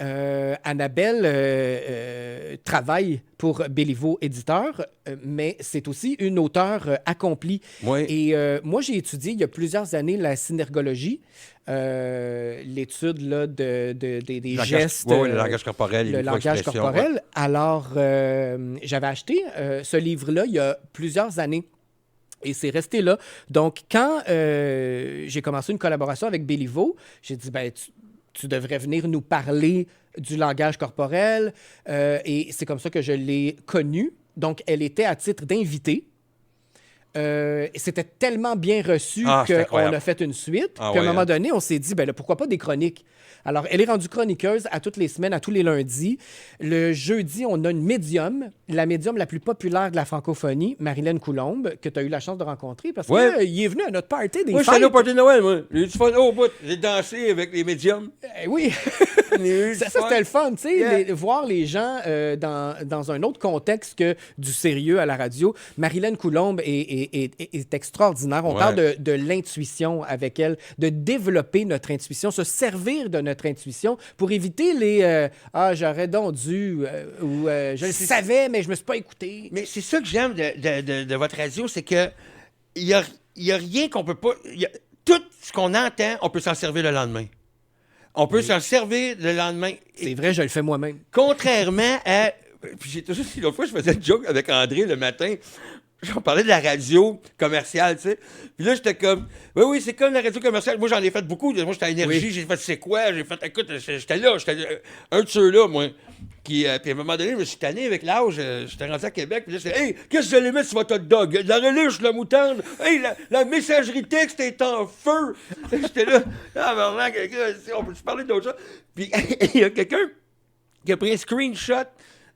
[SPEAKER 2] Annabelle travaille pour Béliveau éditeur, mais c'est aussi une auteure accomplie.
[SPEAKER 1] Oui.
[SPEAKER 2] Et moi, j'ai étudié il y a plusieurs années la synergologie, l'étude là, des gestes.
[SPEAKER 1] Oui, le langage corporel.
[SPEAKER 2] Le langage corporel. Ouais. Alors, j'avais acheté ce livre-là il y a plusieurs années. Et c'est resté là. Donc, quand j'ai commencé une collaboration avec Béliveau, j'ai dit, ben, tu devrais venir nous parler du langage corporel. Et c'est comme ça que je l'ai connue. Donc, elle était à titre d'invitée. Et c'était tellement bien reçu qu'on a fait une suite. Puis à un moment donné, on s'est dit, ben là, pourquoi pas des chroniques? Alors, elle est rendue chroniqueuse à toutes les semaines, à tous les lundis. Le jeudi, on a une médium, la médium la plus populaire de la francophonie, Marilyn Coulombe, que tu as eu la chance de rencontrer parce qu'il est venu à notre party des fêtes.
[SPEAKER 1] Moi, je suis allé au party de Noël, moi. J'ai eu du fun au bout. J'ai dansé avec les médiums.
[SPEAKER 2] Oui. Ça c'était le fun, tu sais, voir les gens dans un autre contexte que du sérieux à la radio. Marilyn Coulombe est extraordinaire. On parle de l'intuition avec elle, de développer notre intuition, se servir de notre intuition pour éviter les j'aurais donc dû ou je le savais, mais je me suis pas écouté.
[SPEAKER 1] Mais c'est ça que j'aime de votre radio, c'est que il y a rien qu'on peut pas... tout ce qu'on entend, on peut s'en servir le lendemain. On peut s'en servir le lendemain.
[SPEAKER 2] C'est vrai, je le fais moi-même.
[SPEAKER 1] Contrairement à... Puis j'ai toujours dit, l'autre fois, je faisais une joke avec André le matin. On parlait de la radio commerciale, tu sais. Puis là, j'étais comme, oui, c'est comme la radio commerciale. Moi, j'en ai fait beaucoup. Moi, j'étais à Énergie, j'ai fait c'est quoi? J'ai fait, écoute, j'étais un de ceux-là, moi. Puis à un moment donné, je me suis tanné avec l'âge. J'étais rendu à Québec. Puis là, c'est, hey, qu'est-ce que vous allez mettre sur votre hot dog? De la relish, la moutarde. Hey, la messagerie texte est en feu. J'étais là, vraiment, on peut-tu parler d'autre chose? Puis il y a quelqu'un qui a pris un screenshot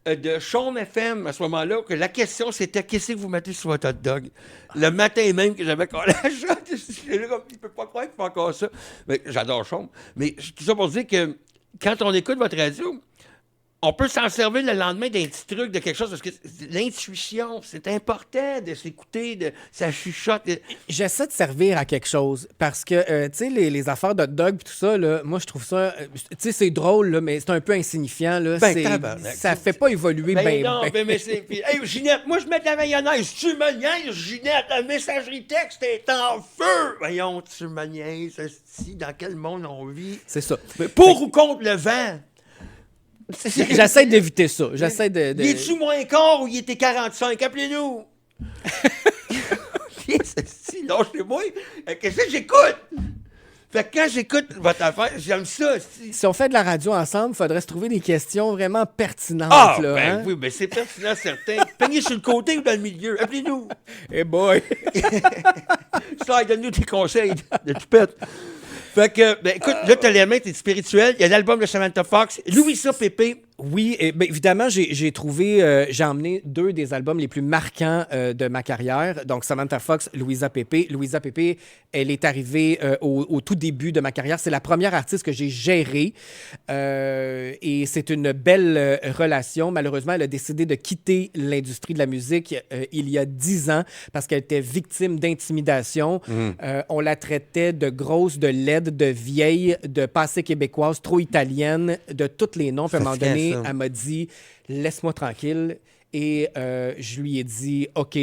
[SPEAKER 1] de Sean FM à ce moment-là, que la question c'était qu'est-ce que vous mettez sur votre hot dog? Le matin même que j'avais encore la shot, j'étais là comme, il peut pas croire qu'il fait encore ça. Mais j'adore Sean. Mais tout ça pour dire que quand on écoute votre radio, on peut s'en servir le lendemain d'un petit truc, de quelque chose, parce que l'intuition, c'est important de s'écouter, ça chuchote.
[SPEAKER 2] J'essaie de servir à quelque chose parce que, tu sais, les affaires de hot dog et tout ça, là, moi, je trouve ça, tu sais, c'est drôle, là, mais c'est un peu insignifiant. Là. Ça fait pas évoluer
[SPEAKER 1] ben non, mais c'est... Puis, hey, Ginette, moi, je mets de la mayonnaise. Tu me niaises, Ginette, la messagerie texte est en feu. Voyons, tu me niaises, dans quel monde on vit?
[SPEAKER 2] C'est ça.
[SPEAKER 1] Mais pour ou contre le vent?
[SPEAKER 2] J'essaie d'éviter ça. J'essaie de...
[SPEAKER 1] Il est-tu moins quart ou il était 45? Appelez-nous! Lâchez-moi. Qu'est-ce que j'écoute? Fait que quand j'écoute votre affaire, j'aime ça.
[SPEAKER 2] Si on fait de la radio ensemble, il faudrait se trouver des questions vraiment pertinentes.
[SPEAKER 1] Ah,
[SPEAKER 2] là,
[SPEAKER 1] ben
[SPEAKER 2] hein?
[SPEAKER 1] oui, ben c'est pertinent, certain. Peignez sur le côté ou dans le milieu. Appelez-nous.
[SPEAKER 2] Hey boy!
[SPEAKER 1] Ça, donne-nous des conseils de toupette. Fait que, ben écoute, là, t'as les mains, t'es spirituel. Il y a l'album de Samantha Fox. Louisa Pépé.
[SPEAKER 2] Oui, et bien, évidemment, j'ai trouvé, j'ai emmené 2 des albums les plus marquants de ma carrière. Donc, Samantha Fox, Louisa Pépé. Louisa Pépé, elle est arrivée au tout début de ma carrière. C'est la première artiste que j'ai gérée. Et c'est une belle relation. Malheureusement, elle a décidé de quitter l'industrie de la musique il y a 10 ans parce qu'elle était victime d'intimidation. On la traitait de grosse, de laide, de vieille, de passée québécoise, trop italienne, de tous les noms. Puis à un moment donné, elle m'a dit « Laisse-moi tranquille ». Et je lui ai dit « OK,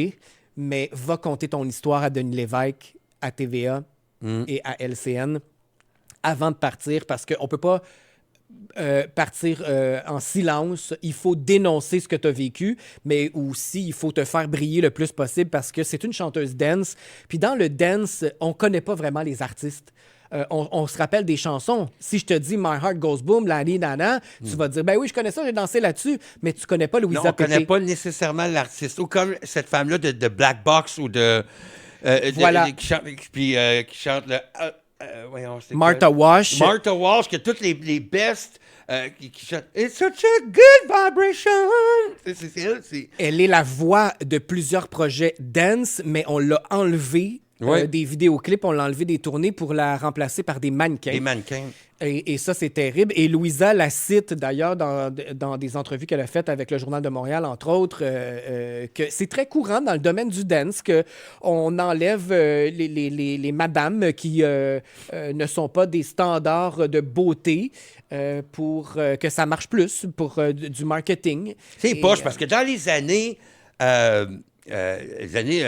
[SPEAKER 2] mais va conter ton histoire à Denis Lévesque, à TVA et à LCN avant de partir parce qu'on ne peut pas partir en silence. Il faut dénoncer ce que tu as vécu, mais aussi il faut te faire briller le plus possible parce que c'est une chanteuse dance. Puis dans le dance, on ne connaît pas vraiment les artistes. On se rappelle des chansons. Si je te dis My Heart Goes Boom, Lani Nana, tu vas dire, ben oui, je connais ça, j'ai dansé là-dessus, mais tu connais pas Louisa Pépé.
[SPEAKER 1] On connaît pas nécessairement l'artiste. Ou comme cette femme-là de Black Box ou de...
[SPEAKER 2] voilà.
[SPEAKER 1] Qui chante le... voyons,
[SPEAKER 2] Martha Wash.
[SPEAKER 1] Martha Wash, qui a toutes les best... qui chante It's such a good vibration. C'est elle, c'est...
[SPEAKER 2] Elle est la voix de plusieurs projets dance, mais on l'a enlevée. Des vidéoclips, on l'a enlevé des tournées pour la remplacer par des mannequins.
[SPEAKER 1] Des mannequins.
[SPEAKER 2] Et ça, c'est terrible. Et Louisa la cite d'ailleurs dans des entrevues qu'elle a faites avec le Journal de Montréal, entre autres, que c'est très courant dans le domaine du dance qu'on enlève les madames qui ne sont pas des standards de beauté pour que ça marche plus, pour du marketing.
[SPEAKER 1] C'est poche, parce que dans les années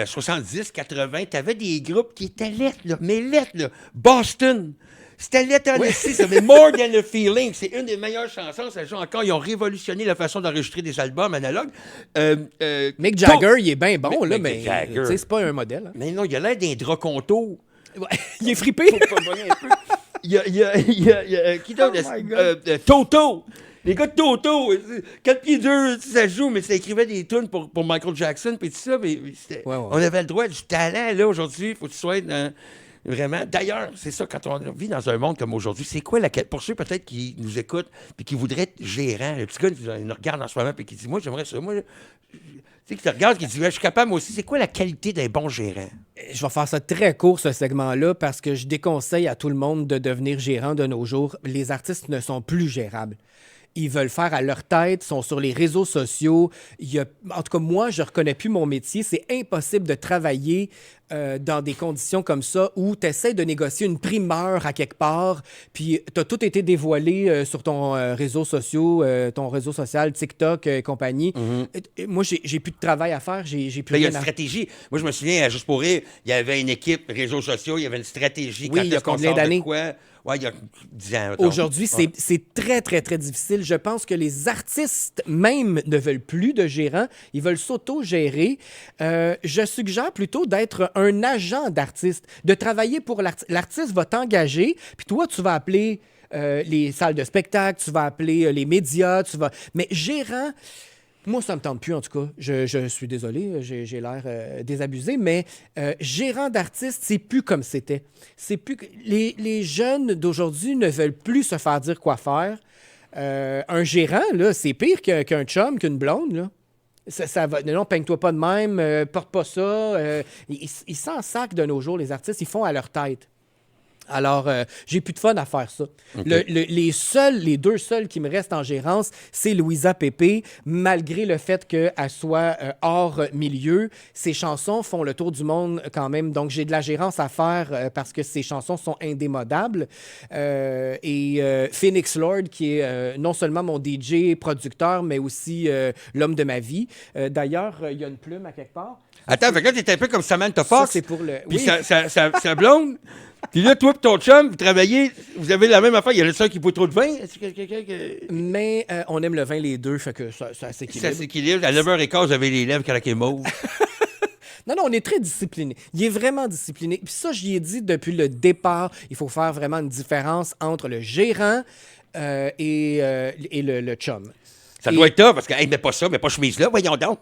[SPEAKER 1] 70, 80, t'avais des groupes qui étaient lettres, là, mais lettres, là. Boston. C'était lettre en esti, ça. Mais More Than a Feeling, c'est une des meilleures chansons. Ça joue encore. Ils ont révolutionné la façon d'enregistrer des albums analogues.
[SPEAKER 2] Mick Jagger, il est bien bon, là, mais
[SPEAKER 1] c'est
[SPEAKER 2] pas un modèle. Hein.
[SPEAKER 1] Mais non, il a l'air d'un drap conto.
[SPEAKER 2] Ouais, il est frippé.
[SPEAKER 1] Il y a qui d'autre? Toto. Les gars de Toto, 4 pieds 2, ça joue, mais ça écrivait des tunes pour Michael Jackson, puis tout ça, mais on avait le droit du talent, là, aujourd'hui, il faut que tu sois vraiment... D'ailleurs, c'est ça, quand on vit dans un monde comme aujourd'hui, c'est quoi pour ceux peut-être qui nous écoutent, puis qui voudraient être gérants, le petit gars qui nous regarde en ce moment, puis qui dit, moi, j'aimerais ça, moi... Tu sais, qui te regarde, qui dit, je suis capable, moi aussi, c'est quoi la qualité d'un bon gérant?
[SPEAKER 2] Je vais faire ça très court, ce segment-là, parce que je déconseille à tout le monde de devenir gérant de nos jours. Les artistes ne sont plus gérables. Ils veulent faire à leur tête, sont sur les réseaux sociaux. En tout cas, moi, je ne reconnais plus mon métier. C'est impossible de travailler dans des conditions comme ça où tu essaies de négocier une primeur à quelque part, puis tu as tout été dévoilé sur ton réseau social, TikTok et compagnie. Moi, j'ai plus de travail à faire. J'ai plus
[SPEAKER 1] il y a
[SPEAKER 2] rien
[SPEAKER 1] une stratégie. Moi, je me souviens, Juste pour rire, il y avait une équipe réseaux sociaux, il y avait une stratégie.
[SPEAKER 2] Oui, il y a combien d'années?
[SPEAKER 1] Oui, il y a 10 ans.
[SPEAKER 2] Aujourd'hui, c'est très, très, très difficile. Je pense que les artistes même ne veulent plus de gérants. Ils veulent s'auto-gérer. Je suggère plutôt d'être un agent d'artiste, de travailler pour l'artiste. L'artiste va t'engager, puis toi, tu vas appeler les salles de spectacle, tu vas appeler les médias, Mais gérant... Moi, ça ne me tente plus, en tout cas. Je suis désolé, j'ai l'air désabusé, mais gérant d'artiste, c'est plus comme c'était. C'est plus les jeunes d'aujourd'hui ne veulent plus se faire dire quoi faire. Un gérant, là, c'est pire qu'un chum, qu'une blonde, là. Ça va. Non, peigne-toi pas de même, porte pas ça. Ils s'en sacrent de nos jours, les artistes, ils font à leur tête. Alors, j'ai plus de fun à faire ça.
[SPEAKER 1] OK.
[SPEAKER 2] Les deux seuls qui me restent en gérance, c'est Louisa Pépé, malgré le fait qu'elle soit hors milieu. Ses chansons font le tour du monde quand même, donc j'ai de la gérance à faire parce que ses chansons sont indémodables. Phoenix Lord, qui est non seulement mon DJ, producteur, mais aussi l'homme de ma vie. D'ailleurs, il y a une plume à quelque part.
[SPEAKER 1] Attends, fait que là, t'es un peu comme Samantha
[SPEAKER 2] Ça,
[SPEAKER 1] Fox.
[SPEAKER 2] c'est pour le...
[SPEAKER 1] Puis
[SPEAKER 2] Oui.
[SPEAKER 1] sa blonde. Puis là, toi et ton chum, vous travaillez, vous avez la même affaire. Il y en a ça qui boit trop de vin. Est-ce que quelqu'un que...
[SPEAKER 2] Mais on aime le vin les deux, fait que ça s'équilibre.
[SPEAKER 1] Ça s'équilibre. À 9h15, vous avez les lèvres craquées mauves.
[SPEAKER 2] Non, on est très discipliné. Il est vraiment discipliné. Puis ça, j'y ai dit depuis le départ, il faut faire vraiment une différence entre le gérant et le chum.
[SPEAKER 1] Ça doit être tough parce que, hey, mets pas ça, mets pas chemise là, voyons donc.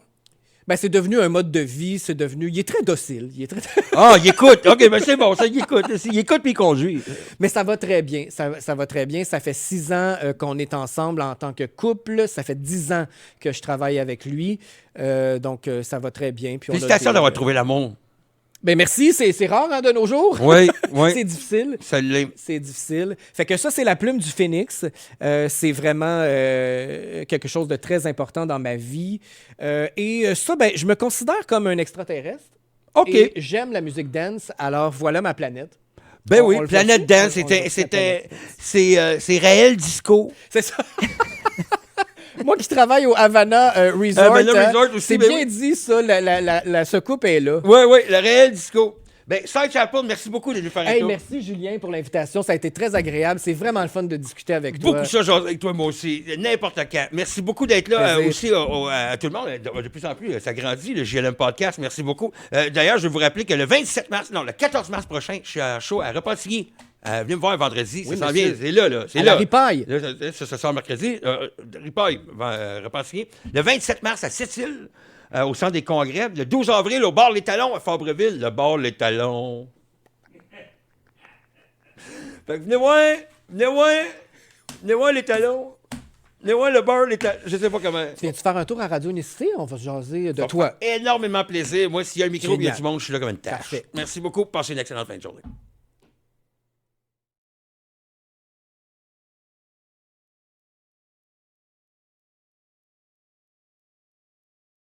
[SPEAKER 2] Ben, c'est devenu un mode de vie, c'est devenu... Il est très docile. Il est très...
[SPEAKER 1] Ah, il écoute. OK, ben c'est bon, ça, il écoute. Il écoute puis il conduit.
[SPEAKER 2] Mais ça va très bien. Ça va très bien. Ça fait 6 ans qu'on est ensemble en tant que couple. Ça fait 10 ans que je travaille avec lui. Donc, ça va très bien. Puis
[SPEAKER 1] Félicitations d'avoir trouvé l'amour.
[SPEAKER 2] Ben merci, c'est rare hein, de nos jours.
[SPEAKER 1] Oui, oui.
[SPEAKER 2] C'est difficile.
[SPEAKER 1] Ça l'est.
[SPEAKER 2] C'est difficile. Fait que ça, c'est la plume du phénix. C'est vraiment quelque chose de très important dans ma vie. Ça, ben, je me considère comme un extraterrestre.
[SPEAKER 1] OK.
[SPEAKER 2] Et j'aime la musique dance, alors voilà ma planète.
[SPEAKER 1] Ben oui,
[SPEAKER 2] On le
[SPEAKER 1] Planète
[SPEAKER 2] voit
[SPEAKER 1] Dance,
[SPEAKER 2] on le voit sur la planète.
[SPEAKER 1] c'est réel disco.
[SPEAKER 2] C'est ça. Moi qui travaille au Havana Resort,
[SPEAKER 1] Havana Resort aussi,
[SPEAKER 2] c'est
[SPEAKER 1] ben
[SPEAKER 2] bien
[SPEAKER 1] oui.
[SPEAKER 2] dit ça, la soucoupe est là.
[SPEAKER 1] Oui, oui, le réel disco. Ben, Side Chapel, merci beaucoup de nous faire un
[SPEAKER 2] Hey,
[SPEAKER 1] tour.
[SPEAKER 2] merci Julien pour l'invitation, ça a été très agréable, c'est vraiment le fun de discuter avec toi.
[SPEAKER 1] Beaucoup ça, genre, avec toi, moi aussi. N'importe quand. Merci beaucoup d'être là
[SPEAKER 2] Plaisir.
[SPEAKER 1] aussi à tout le monde. De plus en plus, ça grandit, le JLM Podcast. Merci beaucoup. D'ailleurs, je vais vous rappeler que le 14 mars prochain, je suis à show à Repentigny. Venez me voir vendredi,
[SPEAKER 2] Oui,
[SPEAKER 1] ça s'en vient.
[SPEAKER 2] monsieur.
[SPEAKER 1] C'est là. C'est
[SPEAKER 2] À
[SPEAKER 1] là.
[SPEAKER 2] la ripaille.
[SPEAKER 1] Là, ça sort mercredi. Ripaille, Repentigny. Le 27 mars à Sept-Îles, au centre des congrès. Le 12 avril, au bar Les Talons à Fabreville. Le bar Les Talons. Fait que venez voir Les Talons. Venez voir le bar Les Talons. Je sais pas comment.
[SPEAKER 2] Viens-tu faire un tour à Radio Unicité? On va se jaser de
[SPEAKER 1] Ça me
[SPEAKER 2] toi.
[SPEAKER 1] fait énormément plaisir. Moi, s'il y a un micro, il y a
[SPEAKER 2] Génial.
[SPEAKER 1] du monde, je suis là comme une tâche.
[SPEAKER 2] Parfait.
[SPEAKER 1] Merci beaucoup. Passez une excellente fin de journée.